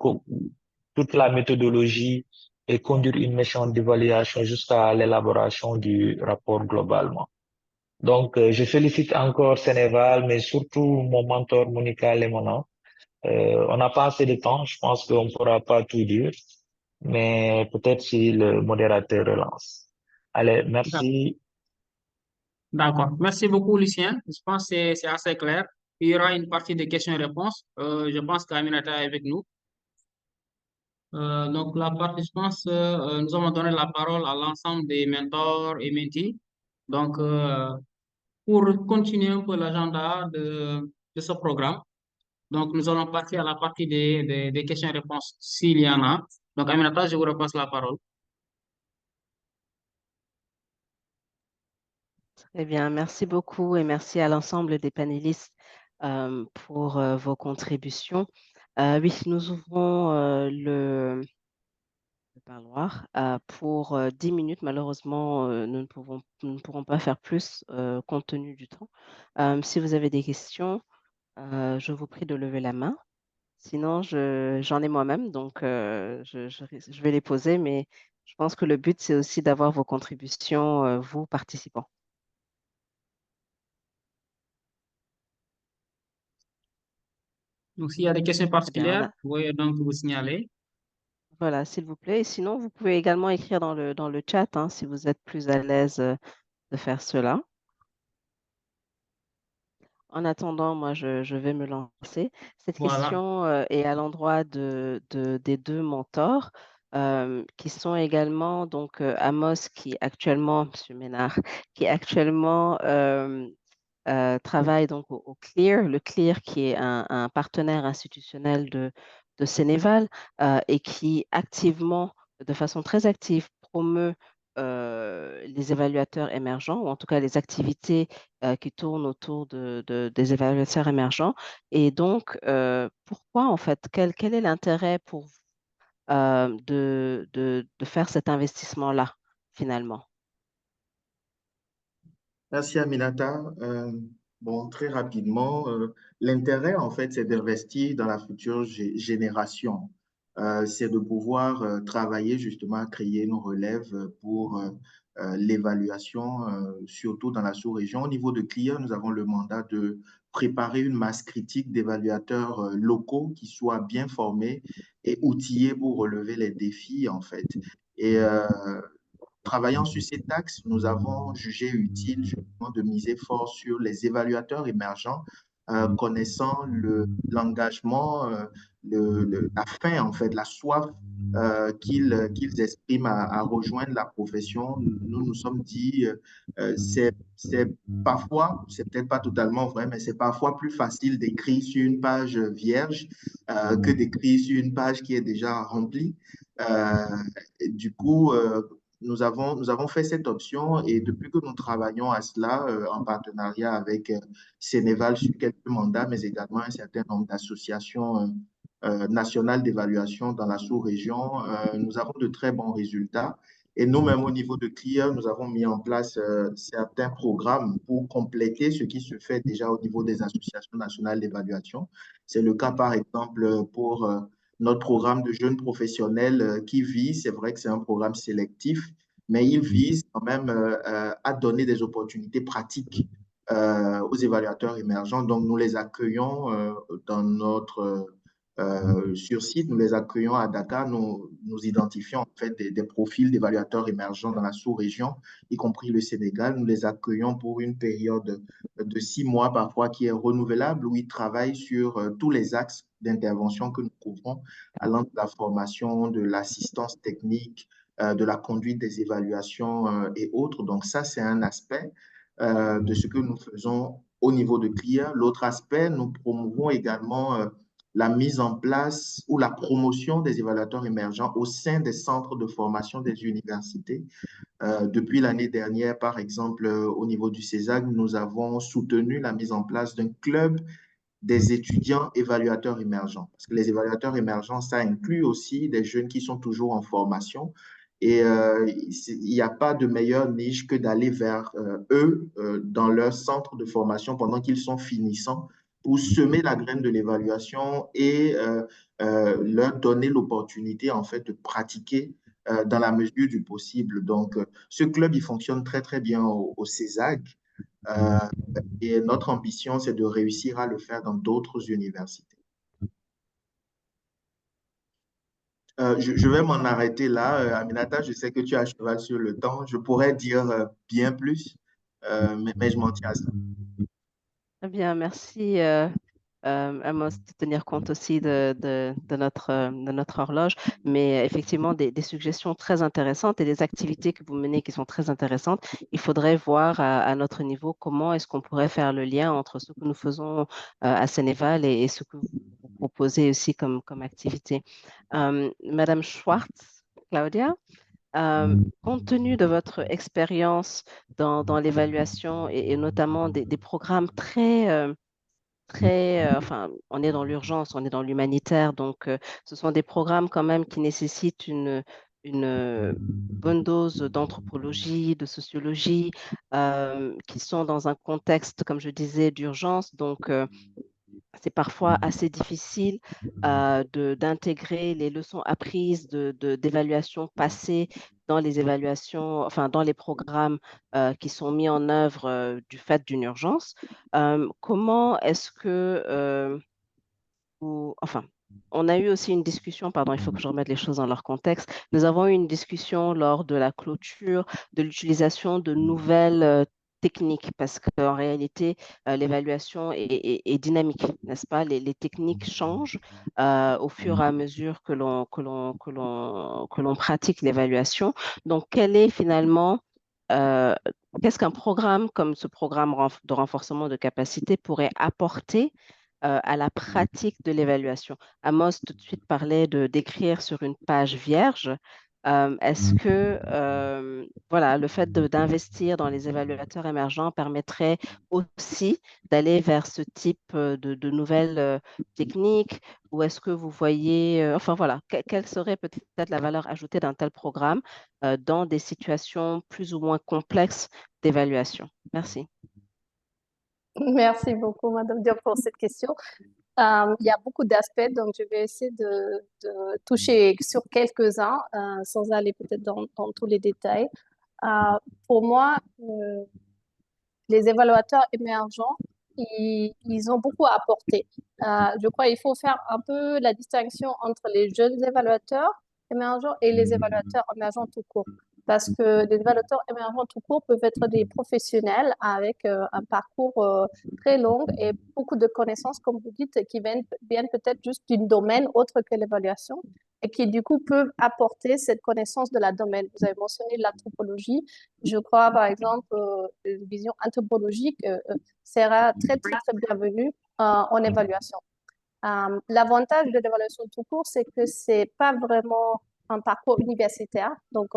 toute la méthodologie et conduire une mission d'évaluation jusqu'à l'élaboration du rapport globalement. Donc, je félicite encore Sénéval, mais surtout mon mentor Monica Lemona. On n'a pas assez de temps, je pense qu'on ne pourra pas tout dire, mais peut-être si le modérateur relance. Allez, merci. D'accord. Merci beaucoup, Lucien. Je pense que c'est assez clair. Il y aura une partie de questions-réponses. Je pense qu'Aminata est avec nous. Donc, la partie, je pense, nous allons donner la parole à l'ensemble des mentors et mentees. Donc, pour continuer un peu l'agenda de ce programme, donc nous allons passer à la partie des questions-réponses s'il y en a. Donc, Aminata, je vous repasse la parole. Très bien, merci beaucoup et merci à l'ensemble des panélistes pour vos contributions. Oui, nous ouvrons le parloir pour 10 minutes. Malheureusement, nous ne pourrons pas faire plus compte tenu du temps. Si vous avez des questions, je vous prie de lever la main. Sinon, j'en ai moi-même, donc je vais les poser, mais je pense que le but, c'est aussi d'avoir vos contributions, vous, participants. Donc, s'il y a des questions Très bien, particulières, vous pouvez donc vous signaler. Voilà, s'il vous plaît. Et sinon, vous pouvez également écrire dans le chat hein, si vous êtes plus à l'aise de faire cela. En attendant, moi, je vais me lancer. Cette Voilà. question est à l'endroit des deux mentors qui sont également donc Amos qui actuellement, Monsieur Ménard, qui actuellement travaille donc au CLEAR, le CLEAR qui est un partenaire institutionnel de Sénéval et qui activement, de façon très active, promeut les évaluateurs émergents, ou en tout cas les activités qui tournent autour des évaluateurs émergents. Et donc, pourquoi en fait, quel est l'intérêt pour vous de faire cet investissement-là, finalement? Merci Aminata. Bon, très rapidement, l'intérêt en fait, c'est d'investir dans la future génération. C'est de pouvoir travailler justement à créer une relève pour l'évaluation, surtout dans la sous-région. Au niveau de CLIA, nous avons le mandat de préparer une masse critique d'évaluateurs locaux qui soient bien formés et outillés pour relever les défis en fait. Et travaillant sur ces taxes, nous avons jugé utile justement de miser fort sur les évaluateurs émergents, connaissant l'engagement, la faim, en fait, la soif qu'ils expriment à rejoindre la profession. Nous nous sommes dit, c'est parfois, c'est peut-être pas totalement vrai, mais c'est parfois plus facile d'écrire sur une page vierge que d'écrire sur une page qui est déjà remplie. Euh, du coup, nous avons fait cette option et depuis que nous travaillons à cela en partenariat avec Sénéval sur quelques mandats, mais également un certain nombre d'associations nationales d'évaluation dans la sous-région, nous avons de très bons résultats. Et nous-mêmes, au niveau de CLIA, nous avons mis en place certains programmes pour compléter ce qui se fait déjà au niveau des associations nationales d'évaluation. C'est le cas, par exemple, pour notre programme de jeunes professionnels qui vise, c'est vrai que c'est un programme sélectif, mais il vise quand même à donner des opportunités pratiques aux évaluateurs émergents. Donc, nous les accueillons dans notre sur site, nous les accueillons à Dakar, nous identifions en fait des profils d'évaluateurs émergents dans la sous-région, y compris le Sénégal. Nous les accueillons pour une période de 6 mois parfois qui est renouvelable, où ils travaillent sur tous les axes d'intervention que nous couvrons, allant de la formation, de l'assistance technique, de la conduite des évaluations et autres. Donc ça, c'est un aspect de ce que nous faisons au niveau de CLIA. L'autre aspect, nous promouvons également la mise en place ou la promotion des évaluateurs émergents au sein des centres de formation des universités. Depuis l'année dernière, par exemple, au niveau du CESAG, nous avons soutenu la mise en place d'un club des étudiants évaluateurs émergents. Parce que les évaluateurs émergents, ça inclut aussi des jeunes qui sont toujours en formation. Et il n'y a pas de meilleure niche que d'aller vers eux dans leur centre de formation pendant qu'ils sont finissants pour semer la graine de l'évaluation et leur donner l'opportunité en fait de pratiquer dans la mesure du possible. Donc, ce club, il fonctionne très, très bien au CESAG. Euh, et notre ambition, c'est de réussir à le faire dans d'autres universités. Je vais m'en arrêter là. Aminata, je sais que tu as à cheval sur le temps. Je pourrais dire bien plus, mais je m'en tiens à ça. Très bien, merci Amos, de tenir compte aussi de notre horloge, mais effectivement des suggestions très intéressantes et des activités que vous menez qui sont très intéressantes. Il faudrait voir à notre niveau comment est-ce qu'on pourrait faire le lien entre ce que nous faisons à Sénéval et ce que vous proposez aussi comme activité. Madame Schwartz, Claudia, compte tenu de votre expérience dans l'évaluation et notamment des programmes enfin, on est dans l'urgence, on est dans l'humanitaire, donc ce sont des programmes quand même qui nécessitent une bonne dose d'anthropologie, de sociologie, qui sont dans un contexte, comme je disais, d'urgence. Donc, c'est parfois assez difficile d'intégrer les leçons apprises d'évaluations passées dans les évaluations, enfin dans les programmes qui sont mis en œuvre du fait d'une urgence. Comment est-ce que enfin, on a eu aussi une discussion, pardon, il faut que je remette les choses dans leur contexte. Nous avons eu une discussion lors de la clôture de l'utilisation de nouvelles techniques, parce qu'en réalité, l'évaluation est dynamique, n'est-ce pas? Les techniques changent au fur et à mesure que l'on pratique l'évaluation. Donc, quel est finalement, euh, qu'est-ce qu'un programme comme ce programme de renforcement de capacité pourrait apporter à la pratique de l'évaluation? Amos tout de suite parlait de d'écrire sur une page vierge. Est-ce que voilà, le fait d'investir dans les évaluateurs émergents permettrait aussi d'aller vers ce type de nouvelles techniques, ou est-ce que vous voyez, enfin voilà, quelle serait peut-être la valeur ajoutée d'un tel programme dans des situations plus ou moins complexes d'évaluation? Merci. Merci beaucoup, Madame Diop, pour cette question. Il y a beaucoup d'aspects, donc je vais essayer de toucher sur quelques-uns sans aller peut-être dans tous les détails. Pour moi, les évaluateurs émergents, ils ont beaucoup à apporter. Je crois qu'il faut faire un peu la distinction entre les jeunes évaluateurs émergents et les évaluateurs émergents tout court. Parce que les évaluateurs émergents tout court peuvent être des professionnels avec un parcours très long et beaucoup de connaissances, comme vous dites, qui viennent peut-être juste d'un domaine autre que l'évaluation et qui du coup peuvent apporter cette connaissance de la domaine. Vous avez mentionné l'anthropologie. Je crois, par exemple, une vision anthropologique sera très, très, très bienvenue en évaluation. L'avantage de l'évaluation tout court, c'est que c'est pas vraiment un parcours universitaire. Donc,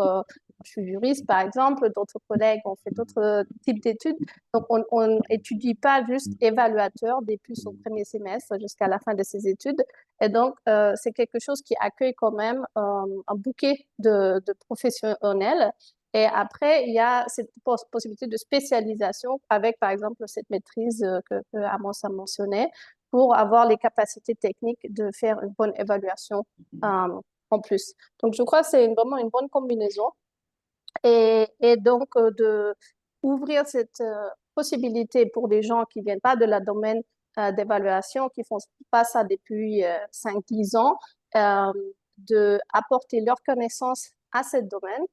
je suis juriste, par exemple, d'autres collègues ont fait d'autres types d'études. Donc, on étudie pas juste évaluateur depuis son premier semestre jusqu'à la fin de ses études. Et donc, c'est quelque chose qui accueille quand même un bouquet de professionnels. Et après, il y a cette possibilité de spécialisation avec, par exemple, cette maîtrise que Amos a mentionné, pour avoir les capacités techniques de faire une bonne évaluation en plus. Donc, je crois que c'est vraiment une bonne combinaison. Et donc, de ouvrir cette possibilité pour des gens qui ne viennent pas de la domaine d'évaluation, qui ne font pas ça depuis 5-10 ans, d'apporter leurs connaissances à ce domaine,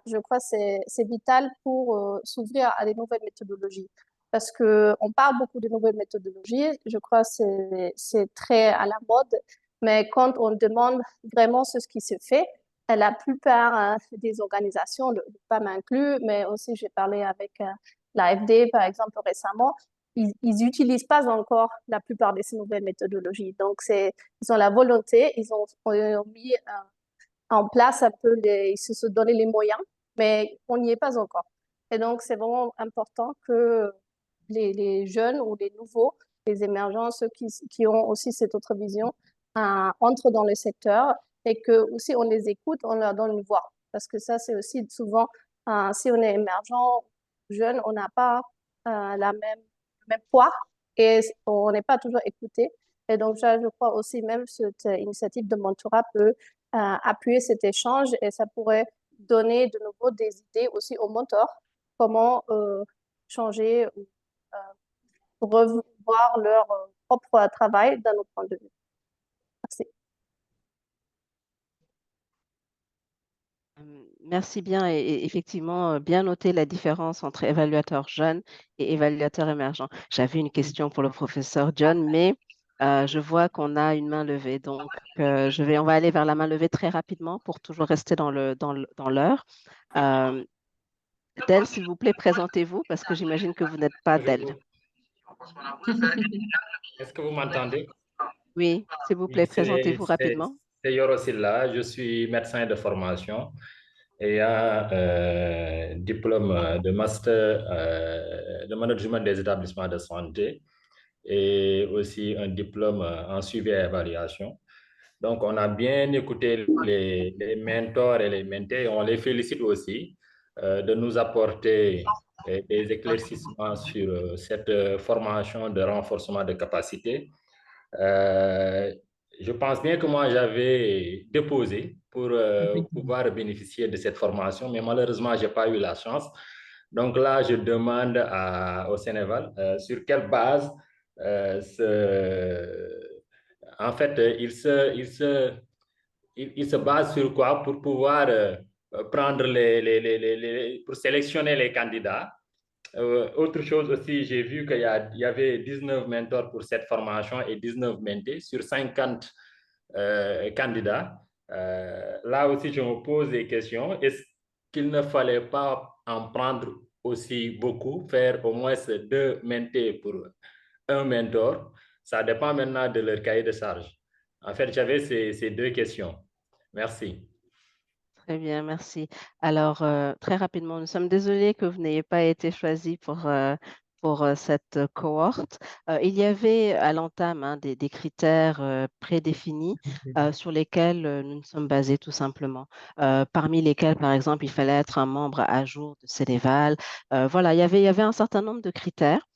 je crois que c'est vital pour s'ouvrir à des nouvelles méthodologies. Parce qu'on parle beaucoup de nouvelles méthodologies, je crois que c'est très à la mode, mais quand on demande vraiment ce qui se fait, la plupart des organisations, le PAM inclus, mais aussi j'ai parlé avec l'AFD par exemple récemment, ils n'utilisent pas encore la plupart de ces nouvelles méthodologies. Donc, ils ont la volonté, ils ont mis en place un peu, ils se sont donné les moyens, mais on n'y est pas encore. Et donc, c'est vraiment important que les jeunes ou les nouveaux, les émergents, ceux qui ont aussi cette autre vision, entrent dans le secteur et que aussi on les écoute, on leur donne une voix. Parce que ça, c'est aussi souvent, si on est émergent, jeune, on n'a pas le même poids et on n'est pas toujours écouté. Et donc, je crois aussi même cette initiative de mentorat peut appuyer cet échange et ça pourrait donner de nouveau des idées aussi aux mentors, comment changer ou revoir leur propre travail d'un autre point de vue. Merci. Merci bien et effectivement, bien noter la différence entre évaluateur jeune et évaluateur émergent. J'avais une question pour le professeur John, mais je vois qu'on a une main levée. Donc, on va aller vers la main levée très rapidement pour toujours rester dans l'heure. Del, s'il vous plaît, présentez-vous parce que j'imagine que vous n'êtes pas Del. Est-ce que vous m'entendez? Oui, s'il vous plaît, présentez-vous rapidement. C'est Yoro Silla, je suis médecin de formation et un diplôme de master de management des établissements de santé et aussi un diplôme en suivi et évaluation. Donc, on a bien écouté les mentors et les mentés et on les félicite aussi de nous apporter des éclaircissements sur cette formation de renforcement de capacité. Je pense bien que moi, j'avais déposé pour pouvoir bénéficier de cette formation, mais malheureusement, je n'ai pas eu la chance. Donc là, je demande au Sénégal sur quelle base en fait, il se base sur quoi pour pouvoir prendre pour sélectionner les candidats. Autre chose aussi, j'ai vu il y avait 19 mentors pour cette formation et 19 mentés sur 50 candidats. Là aussi, je me pose des questions. Est-ce qu'il ne fallait pas en prendre aussi beaucoup, faire au moins 2 mentés pour un mentor? Ça dépend maintenant de leur cahier de charge. En fait, j'avais ces 2 questions. Merci. Très bien, merci. Alors, très rapidement, nous sommes désolés que vous n'ayez pas été choisi pour cette cohorte. Il y avait à l'entame des critères prédéfinis sur lesquels nous nous sommes basés tout simplement. Parmi lesquels, par exemple, il fallait être un membre à jour de Ceneval. Voilà, il y avait un certain nombre de critères.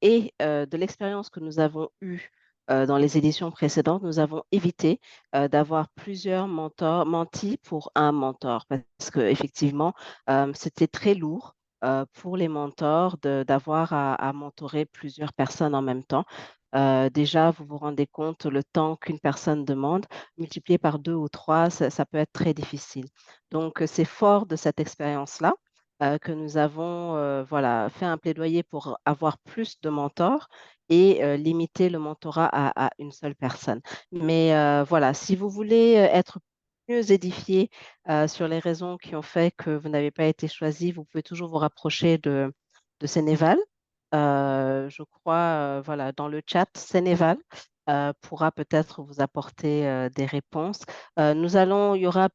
Et de l'expérience que nous avons eue dans les éditions précédentes, nous avons évité d'avoir plusieurs mentors, mentis pour un mentor, parce qu'effectivement, c'était très lourd pour les mentors d'avoir à mentorer plusieurs personnes en même temps. Déjà, vous vous rendez compte, le temps qu'une personne demande, multiplié par 2 ou 3, ça peut être très difficile. Donc, c'est fort de cette expérience-là que nous avons voilà, fait un plaidoyer pour avoir plus de mentors et limiter le mentorat à une seule personne. Mais voilà, si vous voulez être mieux édifié sur les raisons qui ont fait que vous n'avez pas été choisi, vous pouvez toujours vous rapprocher de Ceneval. Je crois, voilà, dans le chat, Ceneval pourra peut-être vous apporter des réponses. Il y aura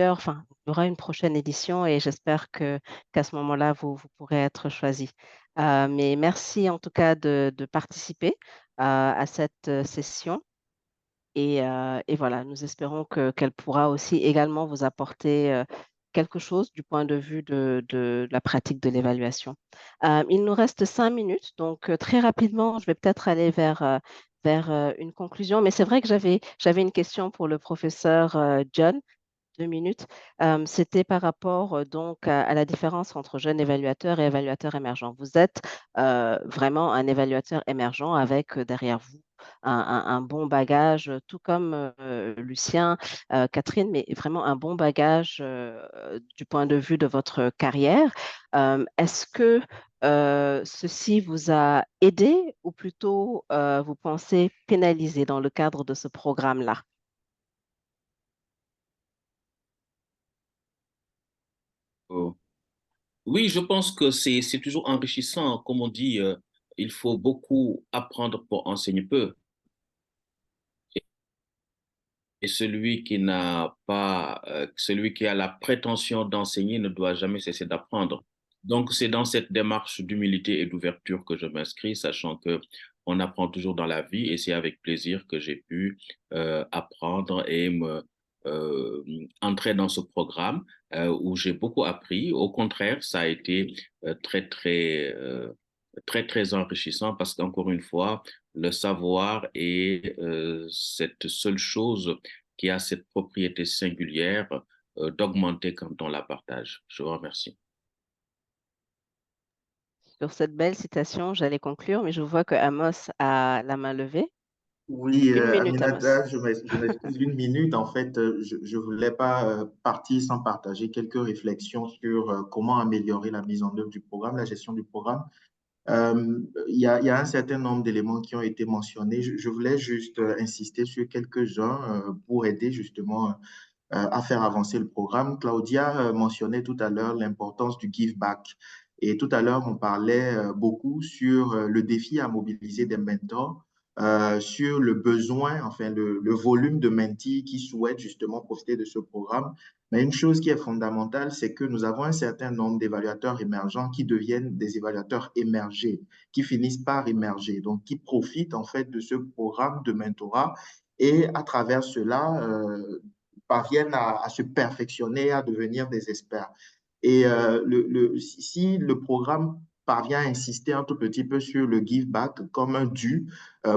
enfin, il y aura une prochaine édition et j'espère qu'à ce moment-là, vous pourrez être choisi. Mais merci en tout cas de participer à cette session. Et voilà, nous espérons qu'elle pourra aussi également vous apporter quelque chose du point de vue de la pratique de l'évaluation. Il nous reste 5 minutes, donc très rapidement, je vais peut-être aller vers une conclusion. Mais c'est vrai que j'avais une question pour le professeur John. 2 minutes. C'était par rapport donc à la différence entre jeune évaluateur et évaluateur émergent. Vous êtes vraiment un évaluateur émergent avec derrière vous un bon bagage, tout comme Lucien, Catherine, mais vraiment un bon bagage du point de vue de votre carrière. Est-ce que ceci vous a aidé ou plutôt vous pensez pénaliser dans le cadre de ce programme-là? Euh, Oui, je pense que c'est toujours enrichissant. Comme on dit, il faut beaucoup apprendre pour enseigner peu. Et celui qui a la prétention d'enseigner ne doit jamais cesser d'apprendre. Donc, c'est dans cette démarche d'humilité et d'ouverture que je m'inscris, sachant que on apprend toujours dans la vie et c'est avec plaisir que j'ai pu apprendre et entrer dans ce programme où j'ai beaucoup appris. Au contraire, ça a été très enrichissant parce qu'encore une fois, le savoir est cette seule chose qui a cette propriété singulière d'augmenter quand on la partage. Je vous remercie. Sur cette belle citation, j'allais conclure, mais je vois que Amos a la main levée. Oui, 1 minute, Amos. Aminata, je m'excuse 1 minute. En fait, je ne voulais pas partir sans partager quelques réflexions sur comment améliorer la mise en œuvre du programme, la gestion du programme. Il y a un certain nombre d'éléments qui ont été mentionnés. Je voulais juste insister sur quelques-uns pour aider justement à faire avancer le programme. Claudia mentionnait tout à l'heure l'importance du give back. Et tout à l'heure, on parlait beaucoup sur le défi à mobiliser des mentors, sur le besoin, enfin le volume de mentees qui souhaitent justement profiter de ce programme. Mais une chose qui est fondamentale, c'est que nous avons un certain nombre d'évaluateurs émergents qui deviennent des évaluateurs émergés, qui finissent par émerger, donc qui profitent en fait de ce programme de mentorat et à travers cela, parviennent à se perfectionner, à devenir des experts. Et si le programme parvient à insister un tout petit peu sur le give back comme un dû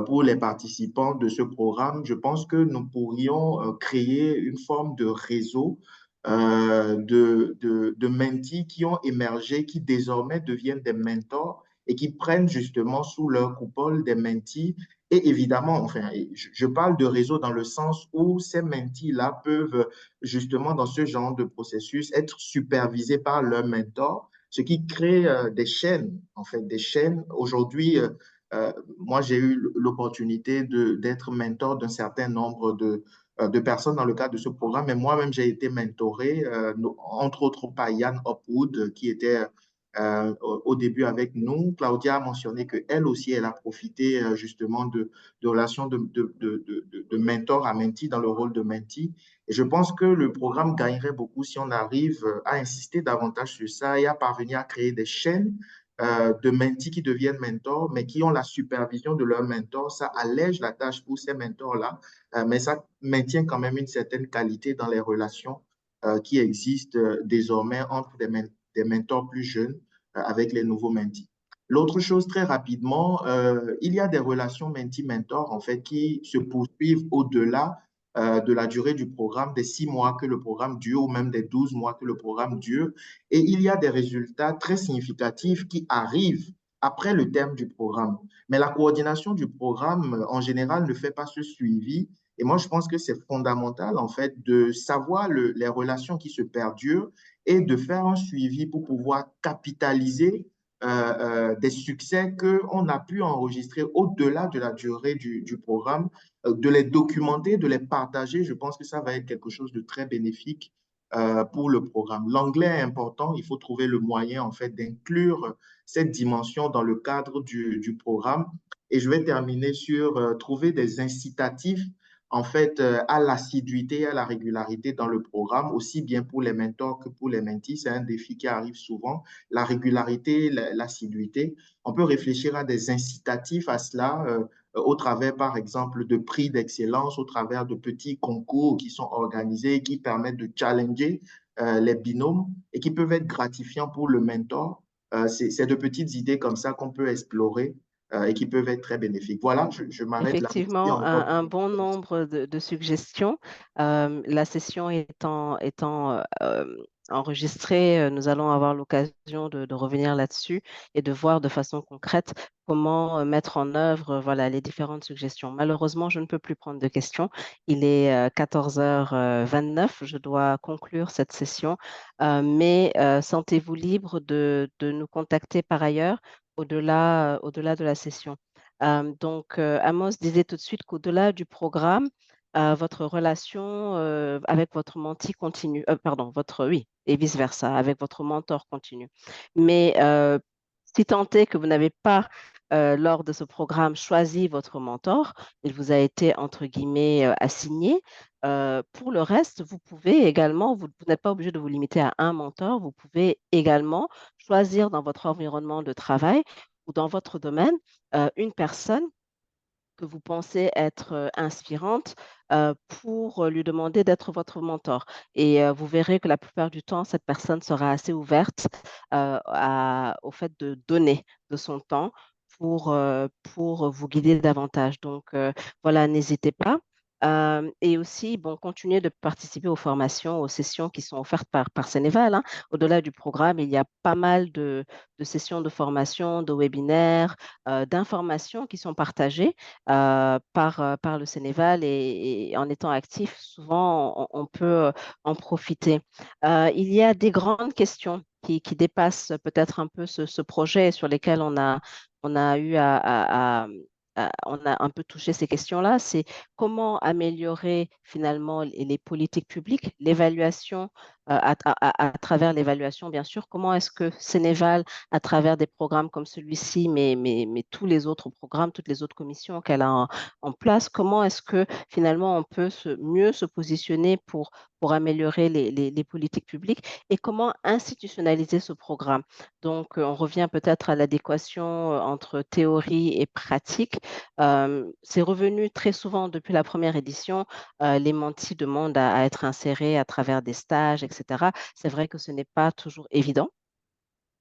pour les participants de ce programme, je pense que nous pourrions créer une forme de réseau de mentees qui ont émergé, qui désormais deviennent des mentors et qui prennent justement sous leur coupole des mentees Et évidemment, enfin, je parle de réseau dans le sens où ces mentees-là peuvent justement dans ce genre de processus être supervisés par leur mentor, ce qui crée des chaînes, en fait, des chaînes. Aujourd'hui, moi, j'ai eu l'opportunité d'être mentor d'un certain nombre de personnes dans le cadre de ce programme, mais moi-même, j'ai été mentoré, entre autres par Yann Hopwood, qui était au début avec nous. Claudia a mentionné qu'elle aussi, elle a profité justement de relations de mentor à mentee dans le rôle de mentee. Et je pense que le programme gagnerait beaucoup si on arrive à insister davantage sur ça et à parvenir à créer des chaînes de mentees qui deviennent mentors, mais qui ont la supervision de leur mentor. Ça allège la tâche pour ces mentors-là, mais ça maintient quand même une certaine qualité dans les relations qui existent désormais entre des mentors plus jeunes avec les nouveaux mentees. L'autre chose, très rapidement, il y a des relations mentee-mentor en fait qui se poursuivent au-delà de la durée du programme, des 6 mois que le programme dure ou même des 12 mois que le programme dure. Et il y a des résultats très significatifs qui arrivent après le terme du programme. Mais la coordination du programme, en général, ne fait pas ce suivi. Et moi, je pense que c'est fondamental, en fait, de savoir les relations qui se perdurent et de faire un suivi pour pouvoir capitaliser des succès qu'on a pu enregistrer au-delà de la durée du programme, de les documenter, de les partager. Je pense que ça va être quelque chose de très bénéfique pour le programme. L'anglais est important. Il faut trouver le moyen, en fait, d'inclure cette dimension dans le cadre du programme. Et je vais terminer sur trouver des incitatifs en fait, à l'assiduité, à la régularité dans le programme, aussi bien pour les mentors que pour les mentees. C'est un défi qui arrive souvent, la régularité, l'assiduité. On peut réfléchir à des incitatifs à cela au travers, par exemple, de prix d'excellence, au travers de petits concours qui sont organisés, qui permettent de challenger les binômes et qui peuvent être gratifiants pour le mentor. C'est de petites idées comme ça qu'on peut explorer et qui peuvent être très bénéfiques. Voilà, je m'arrête là. Effectivement, un bon nombre de suggestions. La session étant enregistrée, nous allons avoir l'occasion de revenir là-dessus et de voir de façon concrète comment mettre en œuvre voilà, les différentes suggestions. Malheureusement, je ne peux plus prendre de questions. Il est 14h29. Je dois conclure cette session, mais sentez-vous libre de nous contacter par ailleurs au-delà de la session. Donc, Amos disait tout de suite qu'au-delà du programme, votre relation avec votre mentee continue, pardon, oui, et vice-versa, avec votre mentor continue. Mais si tant est que vous n'avez pas, lors de ce programme, choisi votre mentor, il vous a été, entre guillemets, assigné. Pour le reste, vous pouvez également, vous n'êtes pas obligé de vous limiter à un mentor, vous pouvez également choisir dans votre environnement de travail ou dans votre domaine une personne que vous pensez être inspirante pour lui demander d'être votre mentor. Et vous verrez que la plupart du temps, cette personne sera assez ouverte au fait de donner de son temps pour vous guider davantage. Donc voilà, n'hésitez pas. Et aussi, bon, continuez de participer aux formations, aux sessions qui sont offertes par Ceneval, hein. Au-delà du programme, il y a pas mal de sessions de formation, de webinaires, d'informations qui sont partagées par le Ceneval et en étant actif, souvent on peut en profiter. Il y a des grandes questions qui dépassent peut-être un peu ce projet et sur lesquelles on a eu on a un peu touché ces questions-là, c'est comment améliorer finalement les politiques publiques, l'évaluation, à travers l'évaluation, bien sûr, comment est-ce que Ceneval, à travers des programmes comme celui-ci, mais tous les autres programmes, toutes les autres commissions qu'elle a en place, comment est-ce que finalement on peut mieux se positionner pour améliorer les politiques publiques et comment institutionnaliser ce programme. Donc, on revient peut-être à l'adéquation entre théorie et pratique. C'est revenu très souvent depuis la première édition. Les mentees demandent à être insérés à travers des stages, etc. C'est vrai que ce n'est pas toujours évident.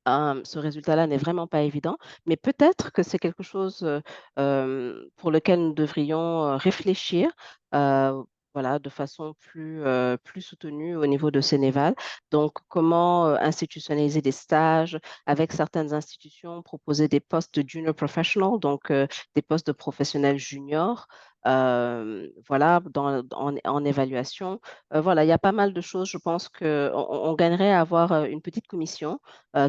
Ce résultat-là n'est vraiment pas évident, mais peut-être que c'est quelque chose pour lequel nous devrions réfléchir voilà, de façon plus soutenue au niveau de Sénéval. Donc, comment institutionnaliser des stages avec certaines institutions, proposer des postes de junior professional, donc des postes de professionnels juniors, voilà, en évaluation. Voilà, il y a pas mal de choses. Je pense qu'on gagnerait à avoir une petite commission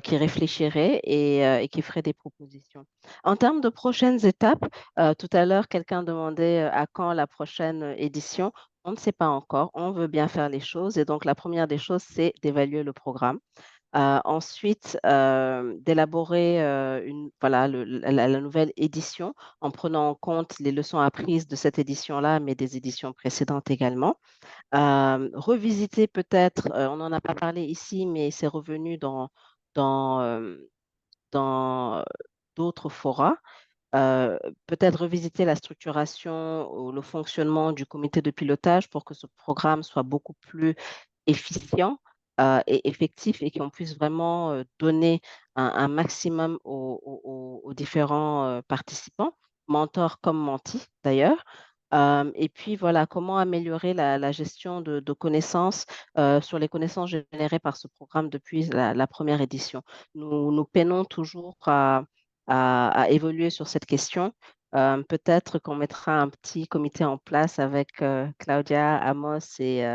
qui réfléchirait et qui ferait des propositions. En termes de prochaines étapes, tout à l'heure, quelqu'un demandait à quand la prochaine édition. On ne sait pas encore, on veut bien faire les choses et donc la première des choses, c'est d'évaluer le programme. Ensuite, d'élaborer voilà, la nouvelle édition en prenant en compte les leçons apprises de cette édition-là, mais des éditions précédentes également. Revisiter peut-être, on n'en a pas parlé ici, mais c'est revenu dans, dans d'autres forats. Peut-être revisiter la structuration ou le fonctionnement du comité de pilotage pour que ce programme soit beaucoup plus efficient et effectif et qu'on puisse vraiment donner un maximum aux différents participants, mentors comme mentis d'ailleurs. Et puis voilà, comment améliorer la gestion de connaissances sur les connaissances générées par ce programme depuis la première édition. Nous peinons toujours à évoluer sur cette question. Peut-être qu'on mettra un petit comité en place avec Claudia, Amos et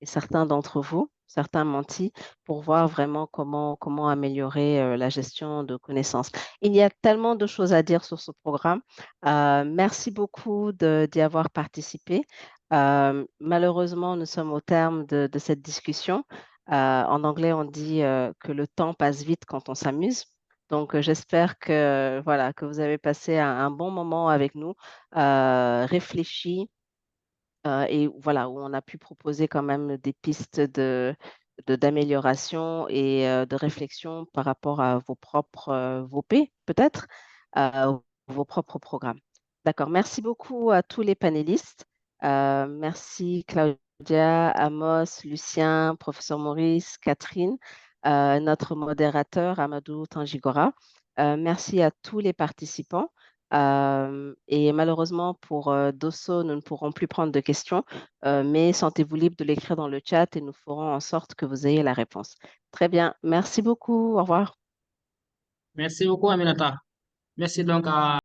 certains d'entre vous, certains mentis, pour voir vraiment comment améliorer la gestion de connaissances. Il y a tellement de choses à dire sur ce programme. Merci beaucoup d'y avoir participé. Malheureusement, nous sommes au terme de cette discussion. En anglais, on dit que le temps passe vite quand on s'amuse. Donc, j'espère que, voilà, que vous avez passé un bon moment avec nous, réfléchi, et voilà, où on a pu proposer quand même des pistes d'amélioration et de réflexion par rapport à vos propres VOP, peut-être, vos propres programmes. D'accord. Merci beaucoup à tous les panélistes. Merci Claudia, Amos, Lucien, professeur Maurice, Catherine, notre modérateur Amadou Tangigora. Merci à tous les participants. Et malheureusement, pour Dosso, nous ne pourrons plus prendre de questions, mais sentez-vous libre de l'écrire dans le chat et nous ferons en sorte que vous ayez la réponse. Très bien. Merci beaucoup. Au revoir. Merci beaucoup, Aminata. Merci donc à